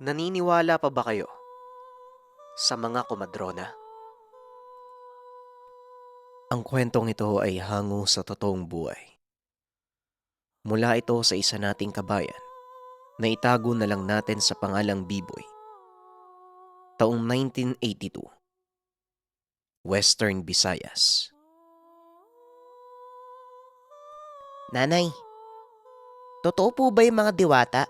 Naniniwala pa ba kayo sa mga komadrona? Ang kwentong ito ay hango sa totoong buhay. Mula ito sa isa nating kabayan na itago na lang natin sa pangalang Biboy. Taong 1982, Western Visayas. Nanay, totoo po ba yung mga diwata?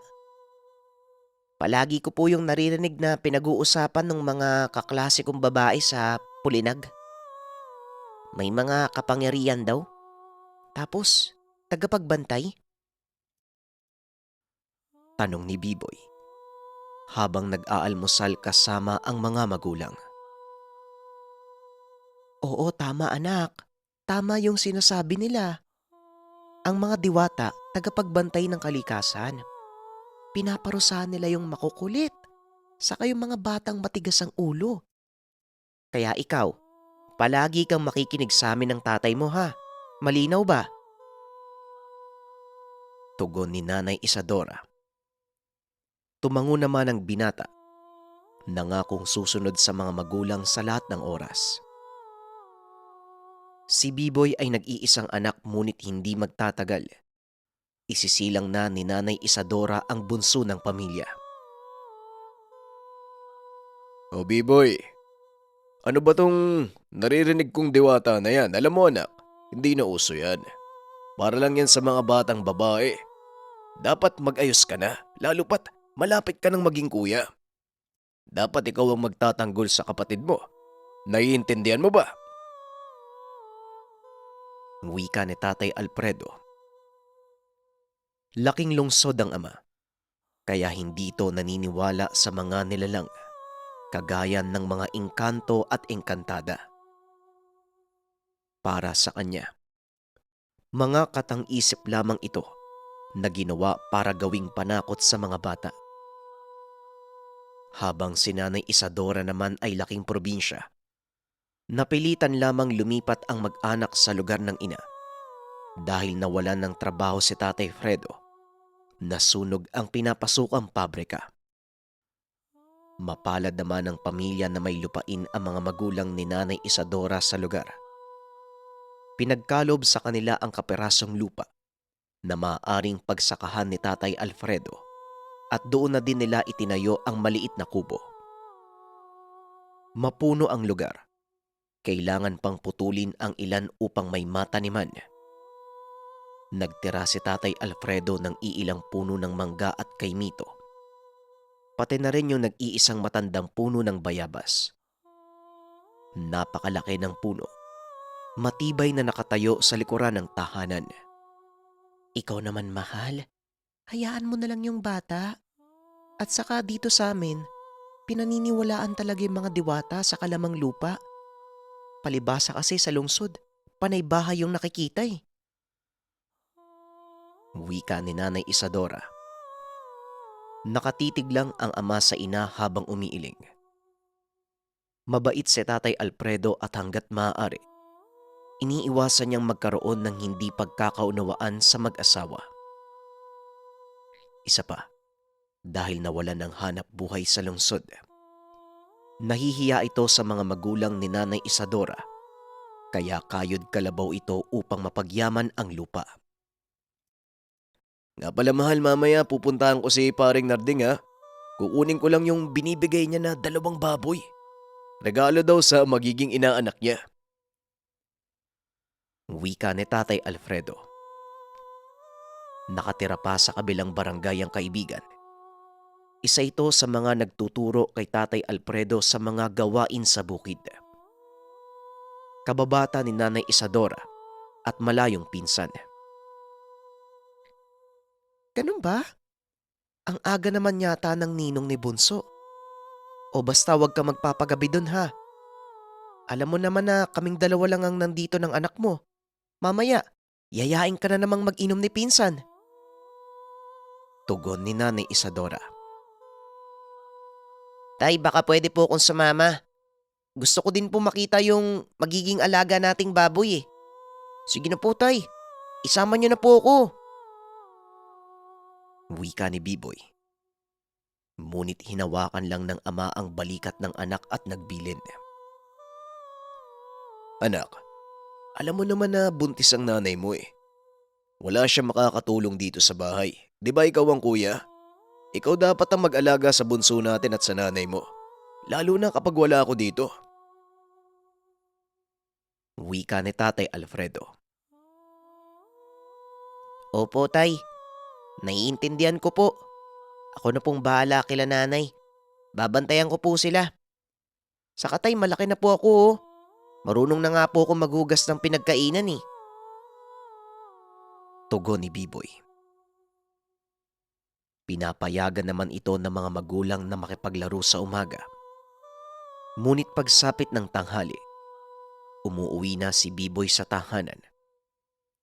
Palagi ko po yung naririnig na pinag-uusapan ng mga kaklase kong babae sa Pulinag. May mga kapangyarihan daw. Tapos, tagapagbantay? Tanong ni Biboy habang nag-aalmusal kasama ang mga magulang. Oo, tama anak. Tama yung sinasabi nila. Ang mga diwata, tagapagbantay ng kalikasan. Pinaparusahan nila yung makukulit. Saka yung mga batang matigas ang ulo. Kaya ikaw, palagi kang makikinig sa amin ng tatay mo ha. Malinaw ba? Tugon ni Nanay Isadora. Tumango naman ang binata, nangakong susunod sa mga magulang sa lahat ng oras. Si Biboy ay nag-iisang anak ngunit hindi magtatagal. Isisilang na ni Nanay Isadora ang bunso ng pamilya. O Biboy, ano ba tong naririnig kong diwata na yan? Alam mo anak, hindi na uso yan. Para lang yan sa mga batang babae. Dapat mag-ayos ka na, lalo pat malapit ka nang maging kuya. Dapat ikaw ang magtatanggol sa kapatid mo. Naiintindihan mo ba? Wika ni Tatay Alfredo. Laking lungsod ang ama, kaya hindi ito naniniwala sa mga nilalang, kagaya ng mga engkanto at engkantada. Para sa kanya, mga katang-isip lamang ito na ginawa para gawing panakot sa mga bata. Habang si Nanay Isadora naman ay laking probinsya, napilitan lamang lumipat ang mag-anak sa lugar ng ina dahil nawalan ng trabaho si Tatay Fredo. Nasunog ang pinapasukang pabrika. Mapalad naman ang pamilya na may lupain ang mga magulang ni Nanay Isadora sa lugar. Pinagkalob sa kanila ang kaperasong lupa na maaaring pagsakahan ni Tatay Alfredo at doon na din nila itinayo ang maliit na kubo. Mapuno ang lugar. Kailangan pang putulin ang ilan upang may mataniman. Nagtira si Tatay Alfredo ng iilang puno ng mangga at kaimito. Pati na rin yung nag-iisang matandang puno ng bayabas. Napakalaki ng puno. Matibay na nakatayo sa likuran ng tahanan. Ikaw naman mahal, hayaan mo na lang yung bata. At saka dito sa amin, pinaniniwalaan talaga yung mga diwata sa kalamang lupa. Palibasa kasi sa lungsod, panay bahay yung nakikita eh. Wika ni Nanay Isadora. Nakatitig lang ang ama sa ina habang umiiling. Mabait si Tatay Alfredo at hanggat maaari, iniiwasan niyang magkaroon ng hindi pagkakaunawaan sa mag-asawa. Isa pa, dahil nawalan ng hanap buhay sa lungsod. Nahihiya ito sa mga magulang ni Nanay Isadora, kaya kayod kalabaw ito upang mapagyaman ang lupa. Nga pala mahal, mamaya pupuntahan ko si paring Narding ha. Kukunin ko lang yung binibigay niya na 2 baboy. Regalo daw sa magiging inaanak niya. Wika ni Tatay Alfredo. Nakatira pa sa kabilang barangay ang kaibigan. Isa ito sa mga nagtuturo kay Tatay Alfredo sa mga gawain sa bukid. Kababata ni Nanay Isadora at malayong pinsan. Ganun ba? Ang aga naman yata ng ninong ni Bunso. O basta wag ka magpapagabi dun ha. Alam mo naman na kaming dalawa lang ang nandito ng anak mo. Mamaya, yayain ka na namang mag-inom ni pinsan. Tugon ni Nanay Isadora. Tay, baka pwede po akong sumama. Gusto ko din po makita yung magiging alaga nating baboy eh. Sige na po tay, isama niyo na po ako. Wika ni Biboy. Ngunit hinawakan lang ng ama ang balikat ng anak at nagbilin. Anak, alam mo naman na buntis ang nanay mo eh. Wala siya makakatulong dito sa bahay. Di ba ikaw ang kuya? Ikaw dapat ang mag-alaga sa bunso natin at sa nanay mo. Lalo na kapag wala ako dito. Wika ni Tatay Alfredo. Opo, Tay. Naiintindihan ko po. Ako na pong bahala kila nanay. Babantayan ko po sila. Saka Tay, malaki na po ako oh. Marunong na nga po ako maghugas ng pinagkainan eh. Tugon ni Biboy. Pinapayagan naman ito ng mga magulang na makipaglaro sa umaga. Ngunit pagsapit ng tanghali, umuuwi na si Biboy sa tahanan.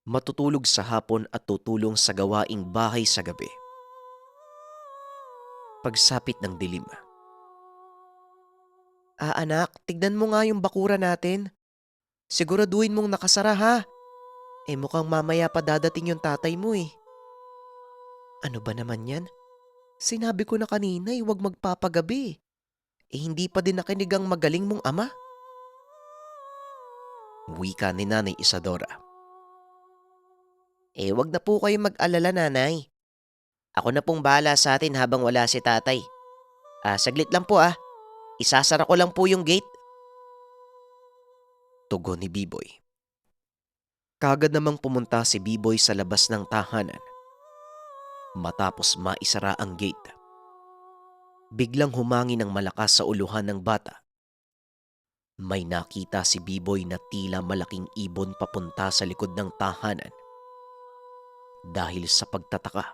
Matutulog sa hapon at tutulong sa gawaing bahay sa gabi. Pagsapit ng dilim. Anak, tignan mo nga yung bakura natin. Siguraduhin mong nakasara ha. Mukhang mamaya pa dadating yung tatay mo eh. Ano ba naman yan? Sinabi ko na kanina huwag magpapagabi. Hindi pa din nakinig ang magaling mong ama. Wika ni Nanay Isadora. Wag na po kayo mag-alala, nanay. Ako na pong bahala sa atin habang wala si tatay. Saglit lang po. Isasara ko lang po yung gate. Tugon ni Biboy. Kagad namang pumunta si Biboy sa labas ng tahanan. Matapos maisara ang gate, biglang humangin ng malakas sa uluhan ng bata. May nakita si Biboy na tila malaking ibon papunta sa likod ng tahanan. Dahil sa pagtataka,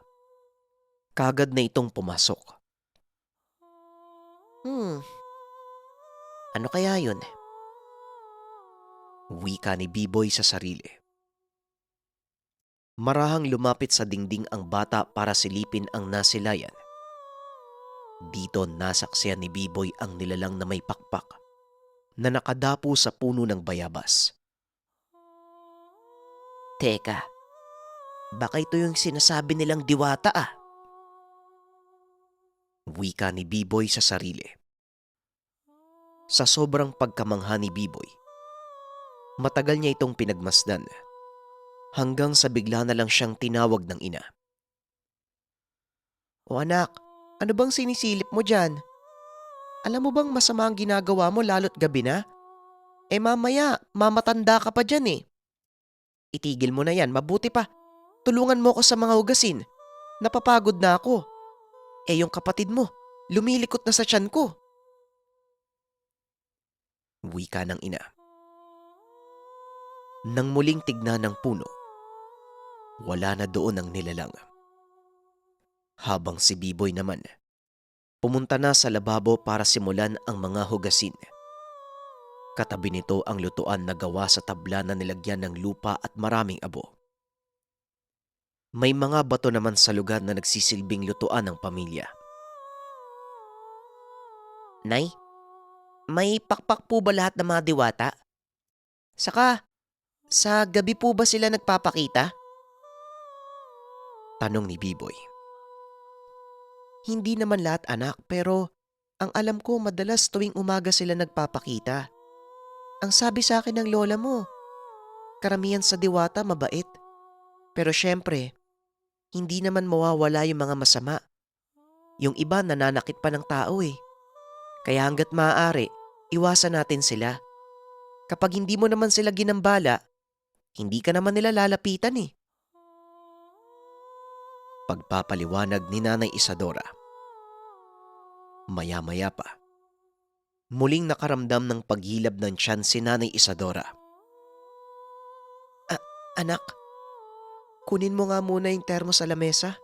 kagad na itong pumasok. Ano kaya yun? Wika ni Biboy sa sarili. Marahang lumapit sa dingding ang bata para silipin ang nasilayan. Dito nasaksihan ni Biboy ang nilalang na may pakpak na nakadapo sa puno ng bayabas. Teka, baka ito yung sinasabi nilang diwata Wika ni Biboy sa sarili. Sa sobrang pagkamangha ni Biboy, matagal niya itong pinagmasdan hanggang sa bigla na lang siyang tinawag ng ina. O anak, ano bang sinisilip mo dyan? Alam mo bang masama ang ginagawa mo lalo't gabi na? Mamaya, mamatanda ka pa dyan Itigil mo na yan, mabuti pa. Tulungan mo ako sa mga hugasin. Napapagod na ako. Yung kapatid mo, lumilikot na sa tiyan ko. Wika ng ina. Nang muling tignan ng puno, wala na doon ang nilalang. Habang si Biboy naman, pumunta na sa lababo para simulan ang mga hugasin. Katabi nito ang lutuan na gawa sa tabla na nilagyan ng lupa at maraming abo. May mga bato naman sa lugar na nagsisilbing lutuan ng pamilya. Nay, may pakpak po ba lahat ng mga diwata? Saka, sa gabi po ba sila nagpapakita? Tanong ni Biboy. Hindi naman lahat anak, pero ang alam ko madalas tuwing umaga sila nagpapakita. Ang sabi sa akin ng lola mo, karamihan sa diwata mabait. Pero syempre, hindi naman mawawala yung mga masama. Yung iba nananakit pa ng tao Kaya hanggat maaari, iwasan natin sila. Kapag hindi mo naman sila ginambala, hindi ka naman nila lalapitan Pagpapaliwanag ni Nanay Isadora. Maya-maya pa, muling nakaramdam ng paghilab ng tiyan si Nanay Isadora. Anak, kunin mo nga muna yung termo sa lamesa.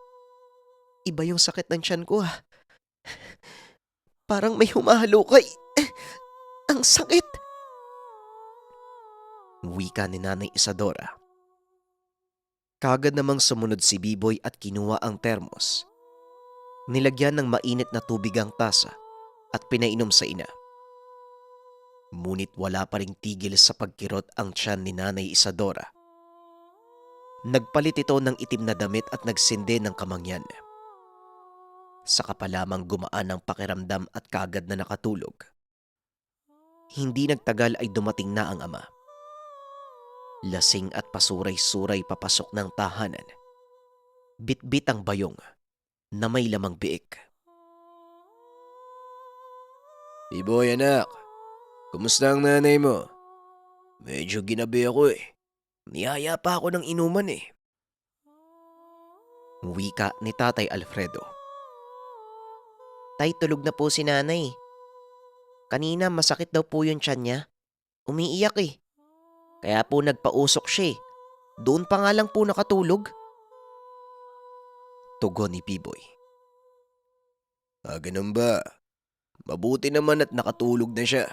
Iba yung sakit ng tiyan ko Parang may humahalukay. Ang sakit. Wika ni Nanay Isadora. Kagad namang sumunod si Biboy at kinuha ang termos. Nilagyan ng mainit na tubig ang tasa at pinainom sa ina. Ngunit wala pa ring tigil sa pagkirot ang tiyan ni Nanay Isadora. Nagpalit ito ng itim na damit at nagsindi ng kamangyan. Saka pa lamang gumaan ang pakiramdam at kagad na nakatulog. Hindi nagtagal ay dumating na ang ama. Lasing at pasuray-suray papasok ng tahanan. Bitbit ang bayong na may lamang biik. Biboy anak, kumusta ang nanay mo? Medyo ginabi ako eh. Niyaya pa ako ng inuman eh. Wika ni Tatay Alfredo. Tay, tulog na po si nanay. Kanina masakit daw po yung tiyan niya. Umiiyak eh. Kaya po nagpausok siya eh. Doon pa nga lang po nakatulog. Tugon ni Biboy. Ganun ba? Mabuti naman at nakatulog na siya.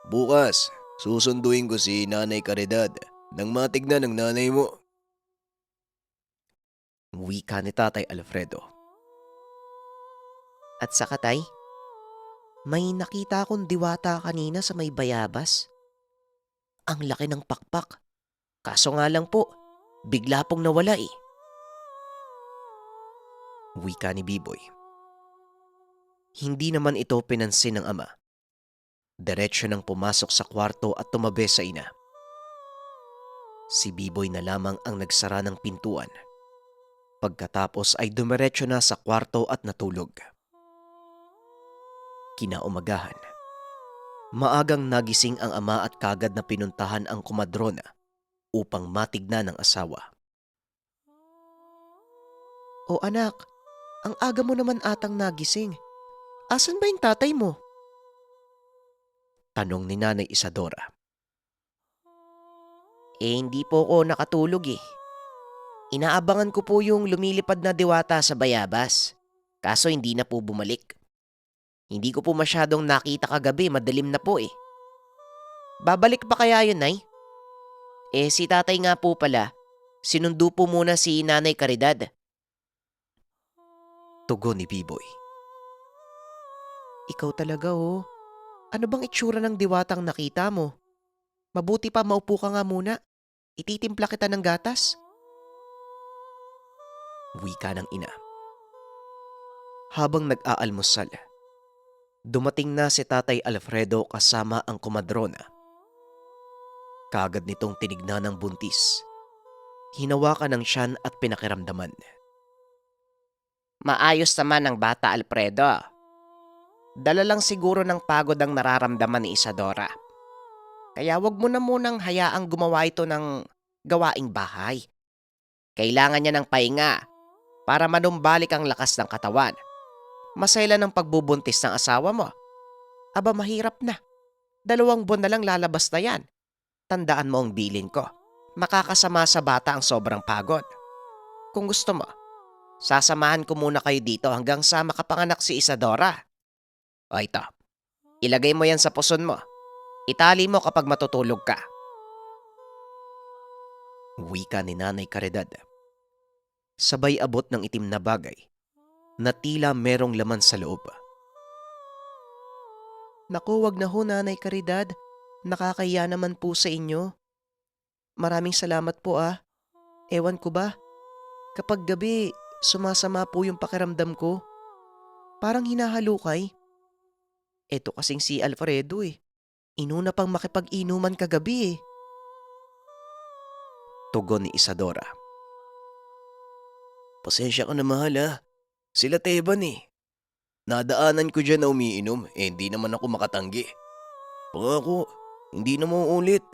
Bukas, susunduin ko si Nanay Caridad nang matignan ng nanay mo. Wika ni Tatay Alfredo. At saka tay, may nakita akong diwata kanina sa may bayabas. Ang laki ng pakpak. Kaso nga lang po, bigla pong nawala eh. Wika ni Biboy. Hindi naman ito pinansin ng ama. Diretso nang pumasok sa kwarto at tumabi sa ina. Si Biboy na lamang ang nagsara ng pintuan. Pagkatapos ay dumiretso na sa kwarto at natulog. Kinaumagahan. Maagang nagising ang ama at kagad na pinuntahan ang kumadrona upang matignan ng asawa. O anak, ang aga mo naman atang nagising. Asan ba yung tatay mo? Tanong ni Nanay Isadora. Hindi po ako nakatulog eh. Inaabangan ko po yung lumilipad na diwata sa bayabas. Kaso hindi na po bumalik. Hindi ko po masyadong nakita kagabi, madilim na po eh. Babalik pa kaya yun, Nay? Si tatay nga po pala, sinundo po muna si Nanay Caridad. Tugon ni Biboy. Ikaw talaga oh. Ano bang itsura ng diwatang nakita mo? Mabuti pa maupo ka nga muna. Ititimpla kita ng gatas. Wika ng ina. Habang nag-aalmusal, dumating na si Tatay Alfredo kasama ang kumadrona. Kagad nitong tinignan ng buntis. Hinawakan ng tiyan at pinakiramdaman. Maayos naman ang bata, Alfredo. Dala lang siguro ng pagod ang nararamdaman ni Isadora. Kaya wag mo na munang hayaang gumawa ito ng gawaing bahay. Kailangan niya ng pahinga para manumbalik ang lakas ng katawan. Masayla ng pagbubuntis ng asawa mo. Aba mahirap na. 2 buwan na lang lalabas na yan. Tandaan mo ang bilin ko. Makakasama sa bata ang sobrang pagod. Kung gusto mo, sasamahan ko muna kayo dito hanggang sa makapanganak si Isadora. O ito, ilagay mo yan sa puson mo. Itali mo kapag matutulog ka. Wika ni Nanay Caridad. Sabay abot ng itim na bagay na tila merong laman sa loob. Naku, wag na ho Nanay Caridad. Nakakahiya naman po sa inyo. Maraming salamat po ah. Ewan ko ba, kapag gabi sumasama po yung pakiramdam ko. Parang hinahalukay. Eto kasing si Alfredo eh. Inuna pang makipag-inuman kagabi eh. Tugon ni Isadora. Pasensya ka na mahal ha. Sila Teban eh. Nadaanan ko dyan na umiinom hindi naman ako makatanggi. Pangako, hindi na mauulit.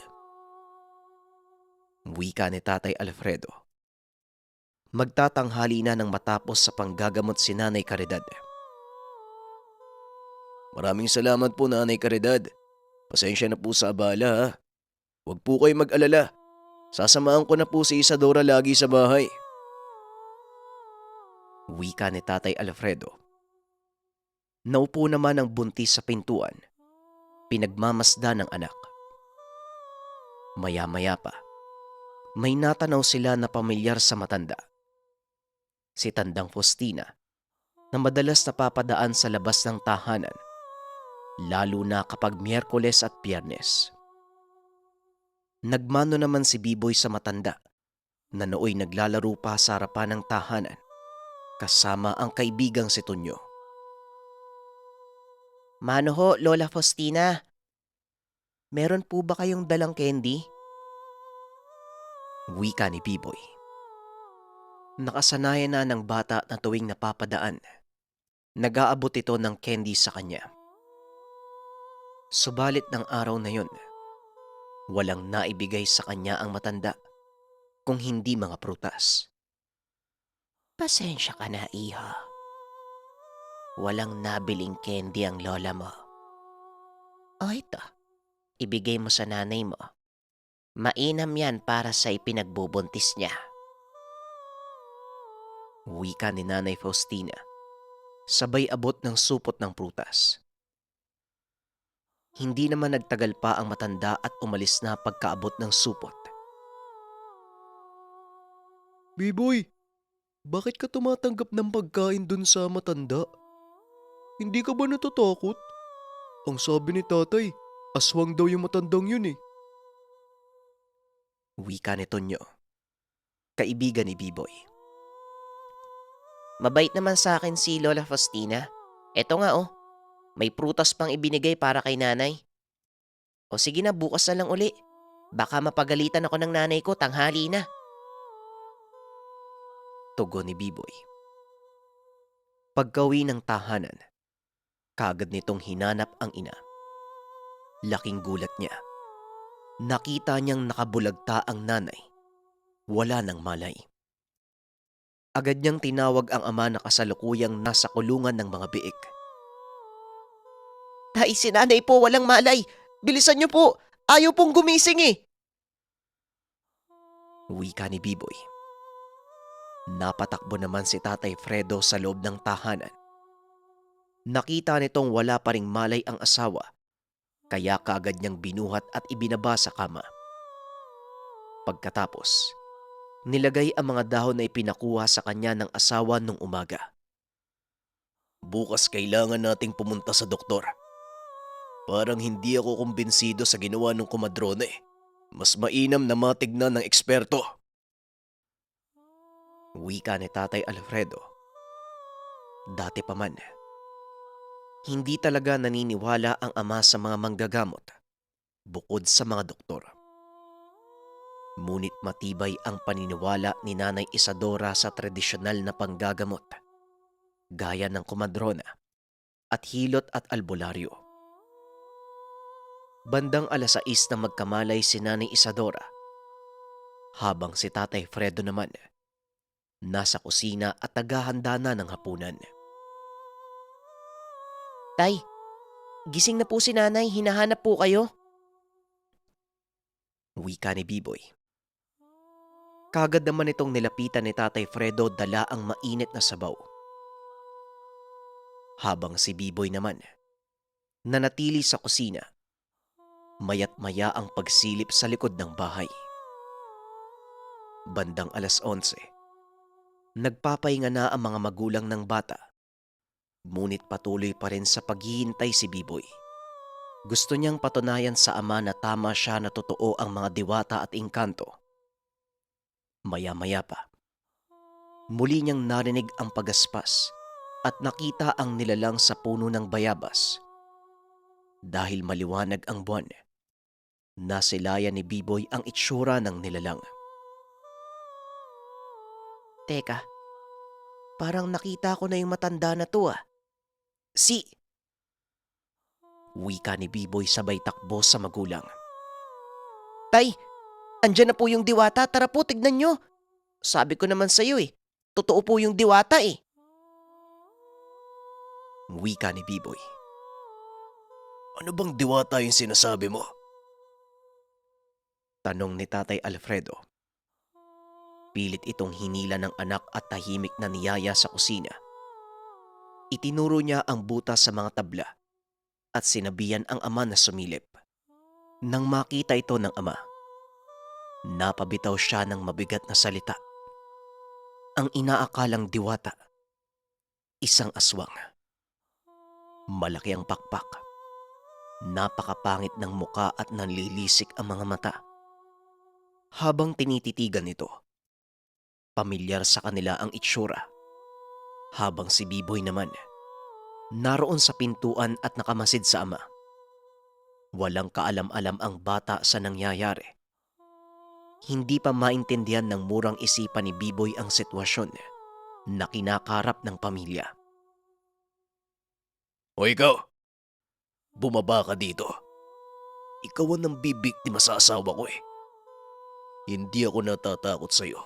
Wika ni Tatay Alfredo. Magtatanghali na nang matapos sa panggagamot si Nanay Caridad. Maraming salamat po Nanay Caridad. Pasensya na po sa abala ha. Huwag po kayo mag-alala. Sasamahan ko na po si Isadora lagi sa bahay. Wika ni Tatay Alfredo. Naupo naman ang buntis sa pintuan. Pinagmamasdan ng anak. Maya-maya pa, may natanaw sila na pamilyar sa matanda. Si Tandang Faustina na madalas napapadaan sa labas ng tahanan, lalo na kapag Miyerkules at Biyernes. Nagmano naman si Biboy sa matanda na nooy naglalaro pa sa harapan ng tahanan. kasama ang kaibigang si Tonyo. Mano ho, Lola Faustina? Meron po ba kayong dalang candy? Wika ni Biboy. Nakasanayan na ng bata na tuwing napapadaan, nag-aabot ito ng candy sa kanya. Subalit ng araw na yun, walang naibigay sa kanya ang matanda kung hindi mga prutas. Pasensya ka na, iha. Walang nabiling candy ang lola mo. O ito, ibigay mo sa nanay mo. Mainam yan para sa ipinagbubuntis niya. Wika ni Nanay Faustina, sabay abot ng supot ng prutas. Hindi naman nagtagal pa ang matanda at umalis na pagkaabot ng supot. Biboy, bakit ka tumatanggap ng pagkain dun sa matanda? Hindi ka ba natatakot? Ang sabi ni tatay, aswang daw yung matandang yun eh. Wika ni Tonyo, kaibigan ni Biboy. Mabait naman sa akin si Lola Faustina. Eto nga oh, may prutas pang ibinigay para kay nanay. O sige na, bukas na lang uli. Baka mapagalitan ako ng nanay ko, tanghali na. Tugon ni Biboy. Pagkawi ng tahanan, kaagad nitong hinanap ang ina. Laking gulat niya. Nakita niyang nakabulagta ang nanay. Wala nang malay. Agad niyang tinawag ang ama na kasalukuyang nasa kulungan ng mga biik. Tay, si nanay po walang malay. Bilisan niyo po. Ayaw pong gumising eh. Wika ni Biboy. Napatakbo naman si Tatay Fredo sa loob ng tahanan. Nakita nitong wala pa ring malay ang asawa, kaya kaagad niyang binuhat at ibinaba sa kama. Pagkatapos, nilagay ang mga dahon na ipinakuha sa kanya ng asawa nung umaga. Bukas kailangan nating pumunta sa doktor. Parang hindi ako kumbinsido sa ginawa ng komadrone. Mas mainam na matignan ng eksperto. Wika ni Tatay Alfredo. Dati pa man, hindi talaga naniniwala ang ama sa mga manggagamot bukod sa mga doktor. Ngunit matibay ang paniniwala ni Nanay Isadora sa tradisyonal na panggagamot, gaya ng komadrona at hilot at albularyo. Bandang 6:00 na magkamalay si Nanay Isadora, habang si Tatay Fredo naman nasa kusina at naghahanda na ng hapunan. Tay, gising na po si nanay, hinahanap po kayo. Wika ni Biboy. Kagad naman itong nilapitan ni Tatay Fredo dala ang mainit na sabaw. Habang si Biboy naman, nanatili sa kusina, mayat maya ang pagsilip sa likod ng bahay. Bandang 11:00, nagpapahinga na ang mga magulang ng bata. Ngunit patuloy pa rin sa paghihintay si Biboy. Gusto niyang patunayan sa ama na tama siya na totoo ang mga diwata at engkanto. Maya-maya pa, muli niyang narinig ang pagaspas at nakita ang nilalang sa puno ng bayabas. Dahil maliwanag ang buwan, nasilayan ni Biboy ang itsura ng nilalang. Teka, parang nakita ko na yung matanda na to ah. Wika ni Biboy sabay takbo sa magulang. Tay, andyan na po yung diwata, tara po tignan nyo. Sabi ko naman sa'yo eh, totoo po yung diwata eh. Wika ni Biboy. Ano bang diwata yung sinasabi mo? Tanong ni Tatay Alfredo. Pilit itong hinila ng anak at tahimik na niyaya sa kusina. Itinuro niya ang butas sa mga tabla at sinabihan ang ama na sumilip. Nang makita ito ng ama, napabitaw siya ng mabigat na salita. Ang inaakalang diwata, isang aswang. Malaki ang pakpak. Napakapangit ng muka at nanlilisik ang mga mata. Habang tinititigan nito, pamilyar sa kanila ang itsura. Habang si Biboy naman, naroon sa pintuan at nakamasid sa ama. Walang kaalam-alam ang bata sa nangyayari. Hindi pa maintindihan ng murang isipan ni Biboy ang sitwasyon na kinakarap ng pamilya. O ikaw, bumaba ka dito. Ikaw ang nambibiktima sa asawa ko eh. Hindi ako natatakot sa'yo.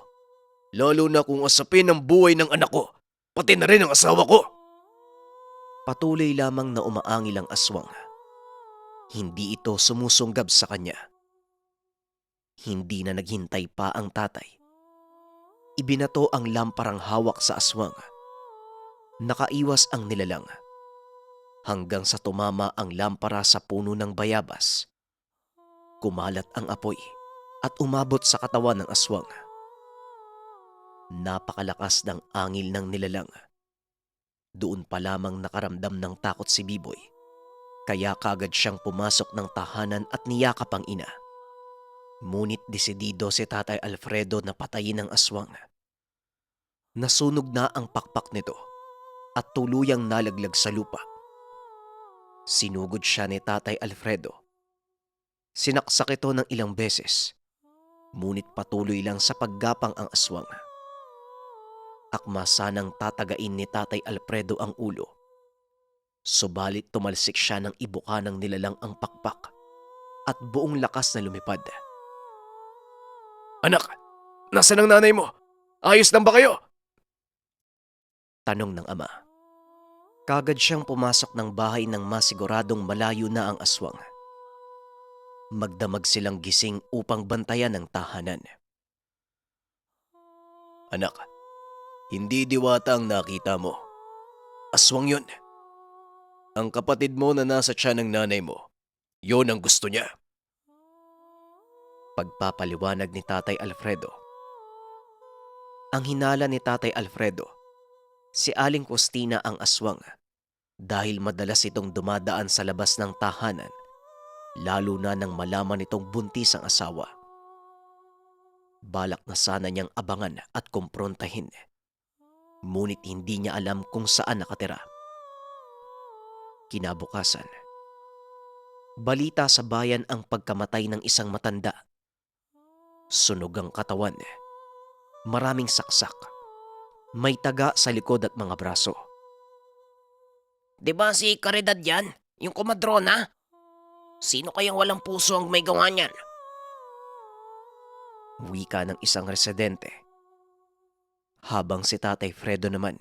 Lalo na kung asapin ang buhay ng anak ko, pati na rin ang asawa ko. Patuloy lamang na umaangil ang aswang. Hindi ito sumusunggab sa kanya. Hindi na naghintay pa ang tatay. Ibinato ang lamparang hawak sa aswang. Nakaiwas ang nilalang. Hanggang sa tumama ang lampara sa puno ng bayabas. Kumalat ang apoy at umabot sa katawan ng aswang. Napakalakas ng angil ng nilalang. Doon pa lamang nakaramdam ng takot si Biboy. Kaya kagad siyang pumasok ng tahanan at niyakap ang ina. Ngunit desidido si Tatay Alfredo na patayin ang aswang. Nasunog na ang pakpak nito at tuluyang nalaglag sa lupa. Sinugod siya ni Tatay Alfredo. Sinaksak ito ng ilang beses, ngunit patuloy lang sa paggapang ang aswang. Akma sanang tatagain ni Tatay Alfredo ang ulo. Subalit tumalsik siya ng ibuka ng nilalang ang pakpak at buong lakas na lumipad. Anak, nasaan ang nanay mo? Ayos lang ba kayo? Tanong ng ama. Kagad siyang pumasok ng bahay nang masiguradong malayo na ang aswang. Magdamag silang gising upang bantayan ang tahanan. Anak, hindi diwata ang nakita mo. Aswang yun. Ang kapatid mo na nasa tiyan ng nanay mo, yun ang gusto niya. Pagpapaliwanag ni Tatay Alfredo. Ang hinala ni Tatay Alfredo, si Aling Costina ang aswang dahil madalas itong dumadaan sa labas ng tahanan, lalo na nang malaman itong buntis ang asawa. Balak na sana niyang abangan at kumprontahin, ngunit hindi niya alam kung saan nakatira. Kinabukasan, balita sa bayan ang pagkamatay ng isang matanda. Sunog ang katawan, maraming saksak, may taga sa likod at mga braso. Di ba si Caridad yan? Yung komadrona? Sino kayang walang puso ang may gawa niyan? Wika ng isang residente. Habang si Tatay Fredo naman,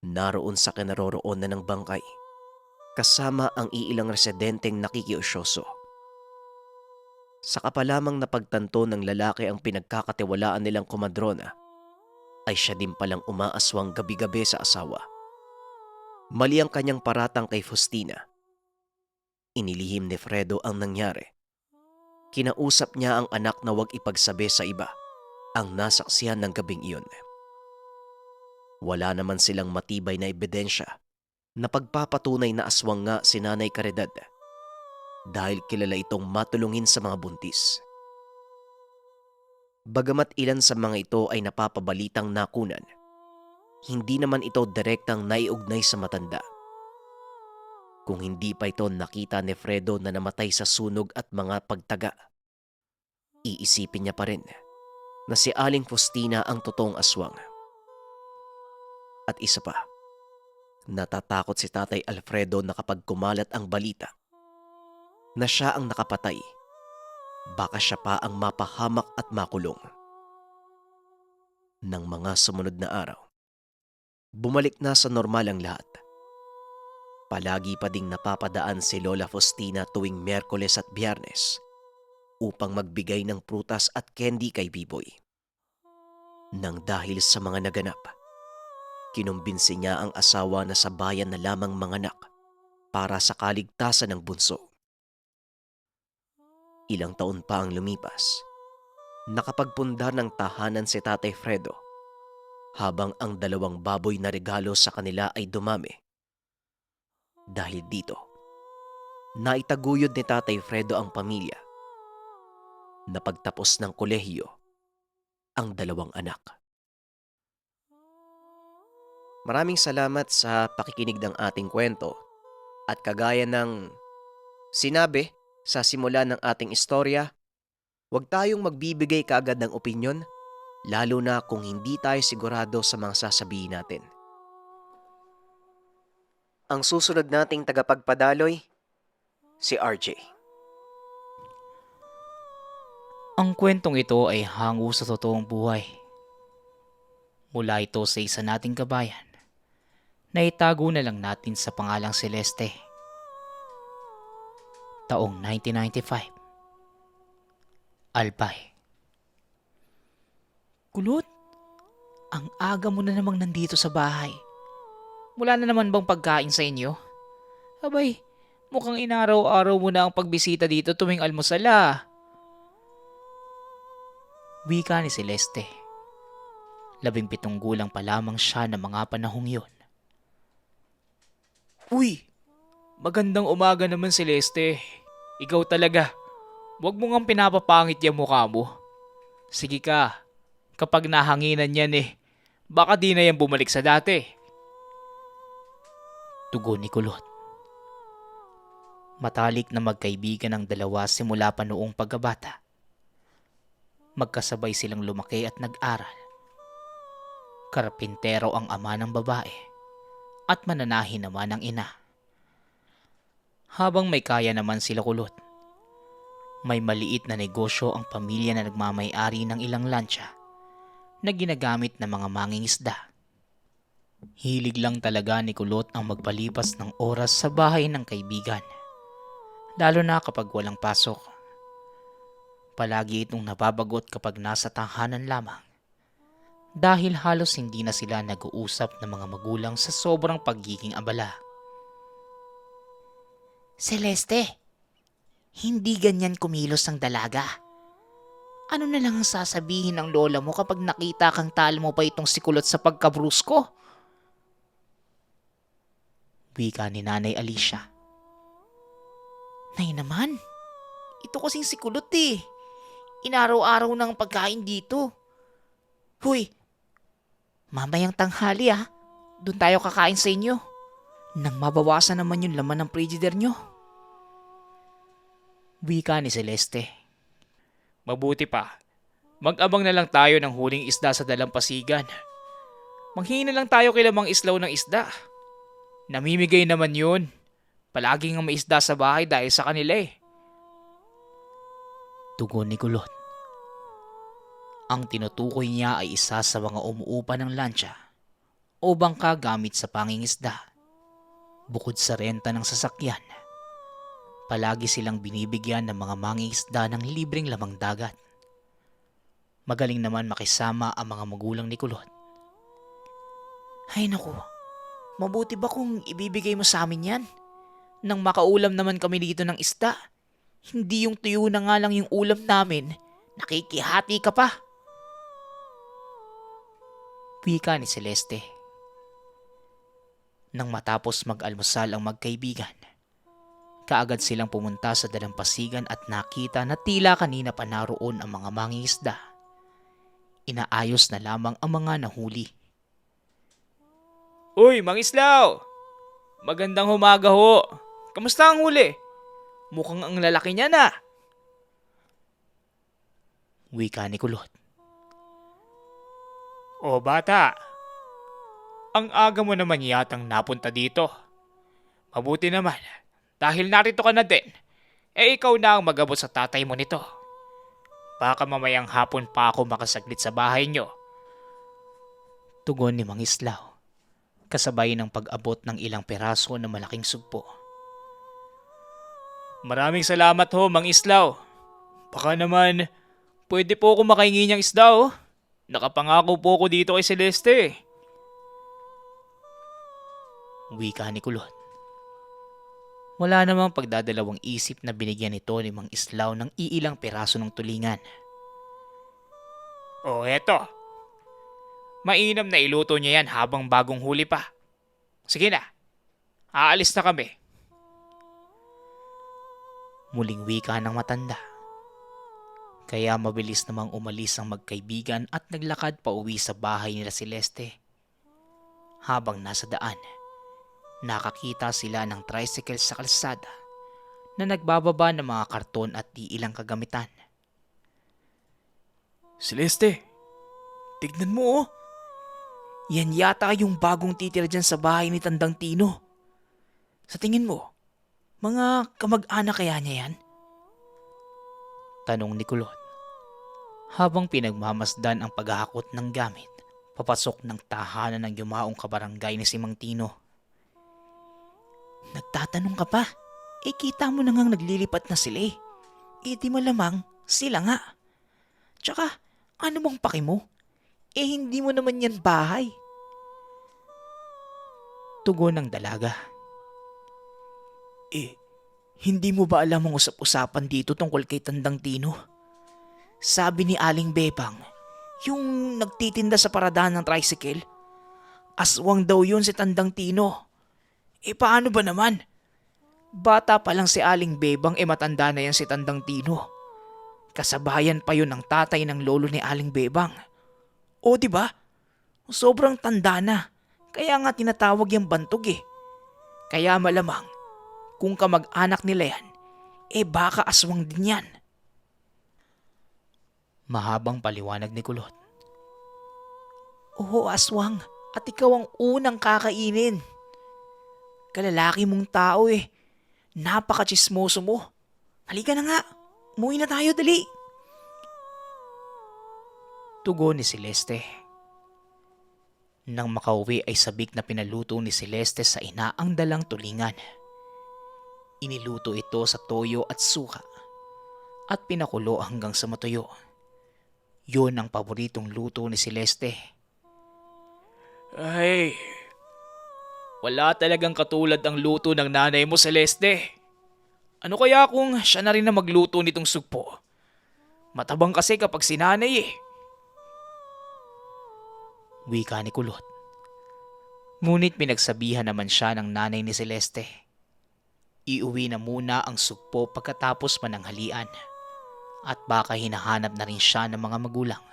naroon sa kinaroroonan ng bangkay, kasama ang iilang residenteng nakikiusyoso. Saka pa lamang napagtanto ng lalaki ang pinagkakatiwalaan nilang komadrona, ay siya din palang umaaswang gabi-gabi sa asawa. Mali ang kanyang paratang kay Faustina. Inilihim ni Fredo ang nangyari. Kinausap niya ang anak na huwag ipagsabi sa iba ang nasaksihan ng gabing iyon. Wala naman silang matibay na ebidensya na pagpapatunay na aswang nga si Nanay Caridad dahil kilala itong matulungin sa mga buntis. Bagamat ilan sa mga ito ay napapabalitang nakunan, hindi naman ito direktang naiugnay sa matanda. Kung hindi pa ito nakita ni Fredo na namatay sa sunog at mga pagtaga, iisipin niya pa rin na si Aling Faustina ang totoong aswang. At isa pa, natatakot si Tatay Alfredo na kapag kumalat ang balita na siya ang nakapatay, baka siya pa ang mapahamak at makulong. Nang mga sumunod na araw, bumalik na sa normal ang lahat. Palagi pa ding napapadaan si Lola Faustina tuwing Miyerkules at Biyernes upang magbigay ng prutas at candy kay Biboy. Nang dahil sa mga naganap, kinumbinsi niya ang asawa na sa bayan na lamang manganak para sa kaligtasan ng bunso. Ilang taon pa ang lumipas, nakapagpundar ng tahanan si Tatay Fredo habang ang dalawang baboy na regalo sa kanila ay dumami. Dahil dito, naitaguyod ni Tatay Fredo ang pamilya. Napagtapos ng kolehiyo ang dalawang anak. Maraming salamat sa pakikinig ng ating kwento. At kagaya ng sinabi sa simula ng ating istorya, huwag tayong magbibigay kaagad ng opinyon, lalo na kung hindi tayo sigurado sa mga sasabihin natin. Ang susunod nating tagapagpadaloy, si RJ. Ang kwentong ito ay hango sa totoong buhay. Mula ito sa isa nating kabayan na itago na lang natin sa pangalang Celeste. Taong 1995. Albay. Kulot, ang aga mo na namang nandito sa bahay. Wala na naman bang pagkain sa inyo? Abay, mukhang inaraw-araw mo na ang pagbisita dito tuwing almusal ah. Wika ni Celeste. 17 gulang pa lamang siya ng mga panahong yun. Uy, magandang umaga naman Celeste. Ikaw talaga. Huwag mo ngang pinapapangit yung mukha mo. Sige ka, kapag nahanginan yan baka di na yan bumalik sa dati. Tugon ni Kulot. Matalik na magkaibigan ang dalawa simula pa noong pagkabata. Magkasabay silang lumaki at nag-aral. Karpintero ang ama ng babae at mananahin naman ang ina. Habang may kaya naman sila Kulot, may maliit na negosyo ang pamilya na nagmamay-ari ng ilang lansya na ginagamit ng mga mangingisda. Hilig lang talaga ni Kulot ang magpalipas ng oras sa bahay ng kaibigan, lalo na kapag walang pasok. Palagi itong nababagot kapag nasa tahanan lamang, dahil halos hindi na sila nag-uusap ng mga magulang sa sobrang pagiging abala. Celeste, hindi ganyan kumilos ang dalaga. Ano na lang ang sasabihin ng lola mo kapag nakita kang talo mo pa itong si Kulot sa pagkabrusko? Wika ni Nanay Alicia. Nay naman, ito kasing si Kulot Inaraw-araw ng pagkain dito. Huy, mamayang tanghali doon tayo kakain sa inyo. Nang mabawasan naman yung laman ng frigider nyo. Wika ni Celeste. Mabuti pa, mag-abang na lang tayo ng huling isda sa dalampasigan. Manghingi na lang tayo kay Lamang Islaw ng isda. Namimigay naman yun. Palaging ang may isda sa bahay dahil sa kanila Tugon ni Kulot. Ang tinutukoy niya ay isa sa mga umuupa ng lansya o bangka gamit sa pangingisda. Bukod sa renta ng sasakyan, palagi silang binibigyan ng mga mangingisda ng libreng lamang dagat. Magaling naman makisama ang mga magulang ni Kulot. Ay naku, mabuti ba kung ibibigay mo sa amin yan? Nang makaulam naman kami dito ng isda. Hindi yung tuyo na nga lang yung ulam namin, nakikihati ka pa. Wika ni Celeste. Nang matapos mag-almusal ang magkaibigan, kaagad silang pumunta sa dalampasigan at nakita na tila kanina pa naroon ang mga mangingisda. Inaayos na lamang ang mga nahuli. Uy, Mangislaw! Magandang umaga ho. Kamusta ang huli? Mukhang ang lalaki niya na. Wika ni Kulot. O bata, ang aga mo naman yatang napunta dito. Mabuti naman, dahil narito ka na din, ikaw na ang mag-abot sa tatay mo nito. Baka mamayang hapon pa ako makasaglit sa bahay nyo. Tugon ni Mangislaw, kasabay ng pag-abot ng ilang peraso na malaking sugpo. Maraming salamat ho, Mangislaw. Baka naman, pwede po ako makahingi niyang isda Nakapangako po ako dito kay Celeste. Wika ni Kulot. Wala namang pagdadalawang isip na binigyan nito ni Mang Islaw ng iilang peraso ng tulingan. O eto. Mainam na iluto niya yan habang bagong huli pa. Sige na, aalis na kami. Muling wika ng matanda. Kaya mabilis namang umalis ang magkaibigan at naglakad pa uwi sa bahay nila Celeste. Habang nasa daan, nakakita sila ng tricycle sa kalsada na nagbababa ng mga karton at di ilang kagamitan. Celeste, tignan mo oh. Yan yata yung bagong titira dyan sa bahay ni Tandang Tino. Sa tingin mo, mga kamag-anak kaya niya yan? Tanong ni Kulot habang pinagmamasdan ang paghahakot ng gamit papasok ng tahanan ng yumaong kabarangay ni si Mang Tino. Nagtatanong ka pa? Kita mo na ngang naglilipat na sila eh. Di malamang sila nga. Tsaka, ano bang paki mo? Hindi mo naman yan bahay. Tugon ng dalaga. Hindi mo ba alam ang usap-usapan dito tungkol kay Tandang Tino? Sabi ni Aling Bebang, yung nagtitinda sa paradahan ng tricycle, aswang daw yun si Tandang Tino. Paano ba naman? Bata pa lang si Aling Bebang matanda na yan si Tandang Tino. Kasabayan pa yun ng tatay ng lolo ni Aling Bebang. O di ba? Sobrang tanda na. Kaya nga tinatawag yung bantog eh. Kaya malamang, kung kamag-anak nila yan, baka aswang din yan. Mahabang paliwanag ni Kulot. Oo, aswang. At ikaw ang unang kakainin. Kalalaki mong tao eh. Napaka-chismoso mo. Halika na nga. Umuwi na tayo, dali. Tugon ni Celeste. Nang makauwi ay sabik na pinaluto ni Celeste sa ina ang dalang tulingan. Iniluto ito sa toyo at suka at pinakulo hanggang sa matuyo. Yun ang paboritong luto ni Celeste. Ay, wala talagang katulad ang luto ng nanay mo, Celeste. Ano kaya kung siya na rin na magluto nitong sugpo? Matabang kasi kapag sinanay eh. Wika ni Kulot. Ngunit pinagsabihan naman siya ng nanay ni Celeste. Iuwi na muna ang sugpo pagkatapos mananghalian at baka hinahanap na rin siya ng mga magulang.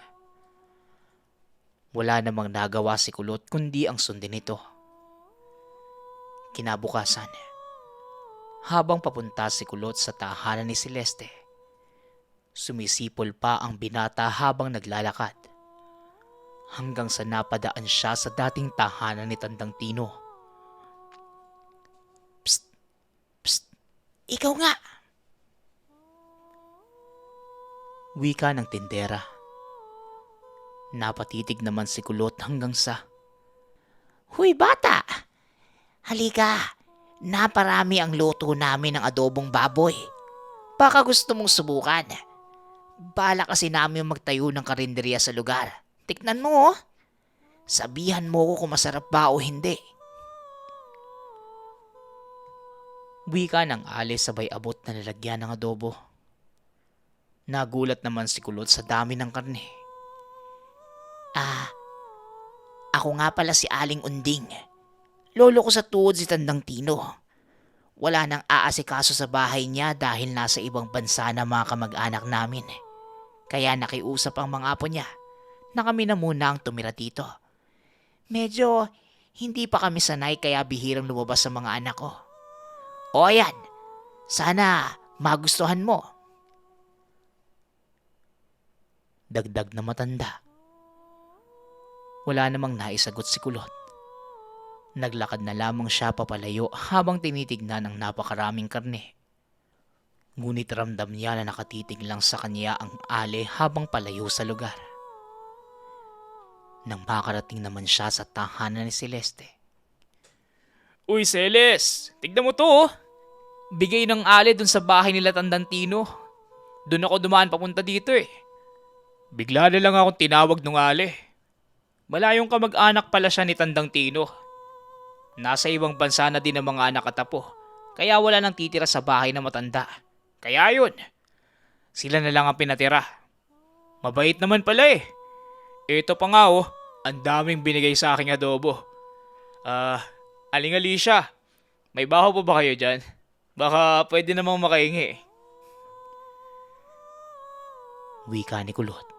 Wala namang nagawa si Kulot kundi ang sundin ito. Kinabukasan, habang papunta si Kulot sa tahanan ni Celeste, sumisipol pa ang binata habang naglalakad hanggang sa napadaan siya sa dating tahanan ni Tandang Tino. Psst! Psst! Ikaw nga! Wika ng tindera. Napatitig naman si Kulot hanggang sa, Huy bata! Halika! Naparami ang luto namin ng adobong baboy. Baka gusto mong subukan. Bala kasi namin magtayo ng karinderya sa lugar. Tiknan mo oh. Sabihan mo ko kung masarap ba o hindi. wika ng Ali sabay abot na nilagyan ng adobo. Nagulat naman si Kulot sa dami ng karne. Ako nga pala si Aling Unding. Lolo ko sa tuod si Tandang Tino. Wala nang aasikaso sa bahay niya dahil nasa ibang bansa na mga kamag-anak namin. Kaya nakiusap ang mga apo niya na kami na muna ang tumira dito. Medyo hindi pa kami sanay kaya bihirang lumabas sa mga anak ko. O ayan, sana magustuhan mo. Dagdag na matanda. Wala namang naisagot si Kulot. Naglakad na lamang siya papalayo habang tinitignan ang napakaraming karne. Ngunit ramdam niya na nakatitig lang sa kanya ang Ali habang palayo sa lugar. Nang makarating naman siya sa tahanan ni Celeste. Uy Celes, tignan mo to oh. Bigay ng Ali dun sa bahay nila Tandang Tino. Dun ako dumaan papunta dito eh. Bigla na lang akong tinawag nung Ali. Malayong kamag-anak pala siya ni Tandang Tino. Nasa ibang bansa na din ang mga anak at apo, kaya wala nang titira sa bahay na matanda. Kaya yun, sila na lang ang pinatira. Mabait naman pala eh. Ito pa nga oh, ang daming binigay sa aking adobo. Aling Alicia, may baho pa ba kayo dyan? Baka pwede namang makahingi. Wika ni Kulot.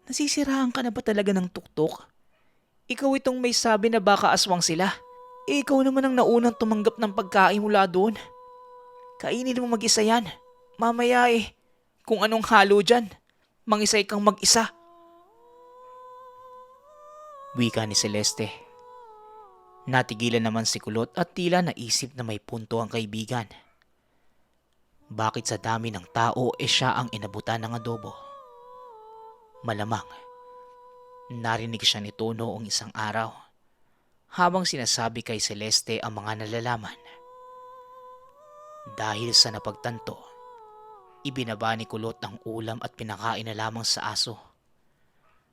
Nasisiraan ka na ba talaga ng tuktok? Ikaw itong may sabi na baka aswang sila. Ikaw naman ang naunang tumanggap ng pagkain mula doon. Kainin mo mag-isa yan. Mamaya kung anong halo dyan, mangisay kang mag-isa. Wika ni Celeste. Natigilan naman si Kulot at tila naisip na may punto ang kaibigan. Bakit sa dami ng tao siya ang inabutan ng adobo? Malamang, narinig siya nito noong isang araw habang sinasabi kay Celeste ang mga nalalaman. Dahil sa napagtanto, ibinaba ni Kulot ang ulam at pinakain na lamang sa aso.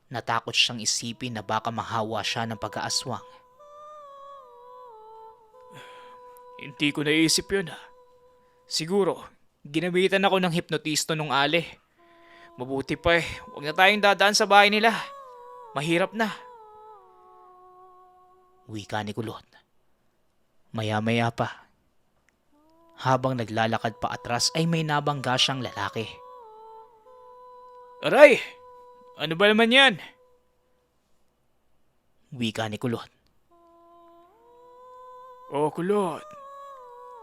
Natakot siyang isipin na baka mahawa siya ng pag-aaswang. Hindi ko naisip yun. Siguro, ginamitan ako ng hipnotisto nung Ali. Mabuti pa huwag na tayong dadaan sa bahay nila. Mahirap na. Wika ni Kulot. Maya-maya pa, habang naglalakad pa atras ay may nabangga siyang lalaki. Aray! Ano ba naman yan? Wika ni Kulot. Oh, Kulot.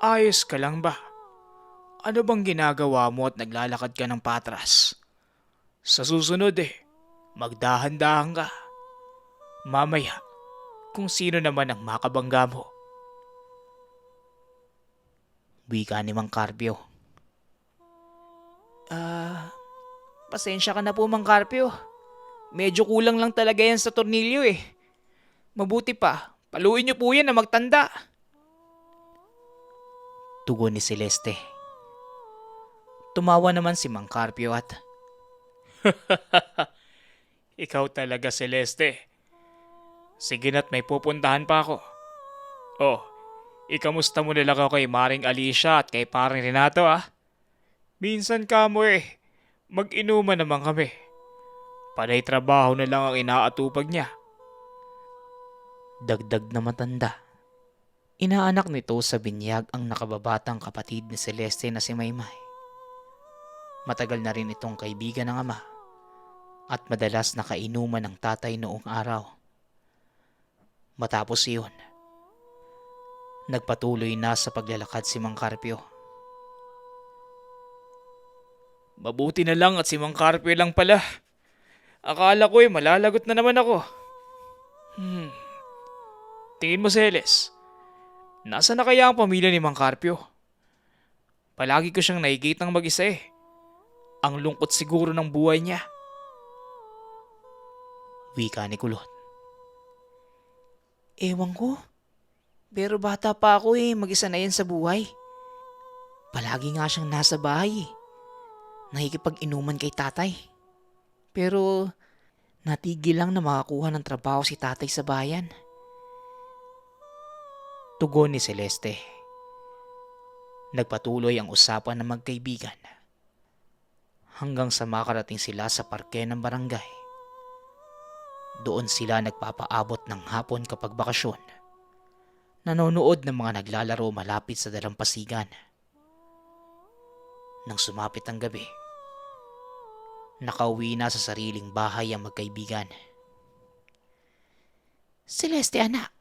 Ayos ka lang ba? Ano bang ginagawa mo at naglalakad ka ng patras? Sa susunod magdahan-dahan ka. Mamaya, kung sino naman ang makabangga mo. Wika ni Mang Carpio. Pasensya ka na po, Mang Carpio. Medyo kulang lang talaga yan sa tornilyo Mabuti pa, paluin niyo po yan na magtanda. Tugon ni Celeste. Tumawa naman si Mang Carpio at Ikaw talaga, Celeste. Sige na't may pupuntahan pa ako. Oh, ikamusta mo nila ako kay Maring Alicia at kay Paring Renato Minsan ka mo mag-inuman naman kami. Panay trabaho na lang ang inaatupag niya. dagdag na matanda. Inaanak nito sa binyag ang nakababatang kapatid ni Celeste na si Maymay. Matagal na rin itong kaibigan ng ama at madalas nakainuman ng tatay noong araw. Matapos iyon, nagpatuloy na sa paglalakad si Mang Carpio. Mabuti na lang at si Mang Carpio lang pala. Akala ko malalagot na naman ako. Tingin mo, Celes, nasa na kaya ang pamilya ni Mang Carpio? Palagi ko siyang nakikitang mag-isa Ang lungkot siguro ng buhay niya. Wika ni Kulot. Ewan ko. Pero bata pa ako mag-isa na yan sa buhay. Palagi nga siyang nasa bahay nakikipag-inuman kay tatay. Pero natigil lang na makakuha ng trabaho si tatay sa bayan. Tugon ni Celeste. Nagpatuloy ang usapan ng magkaibigan hanggang sa makarating sila sa parke ng barangay. Doon sila nagpapaabot ng hapon kapag bakasyon. Nanonood ng mga naglalaro malapit sa dalampasigan. Nang sumapit ang gabi, nakauwi na sa sariling bahay ang magkaibigan. Celeste anak,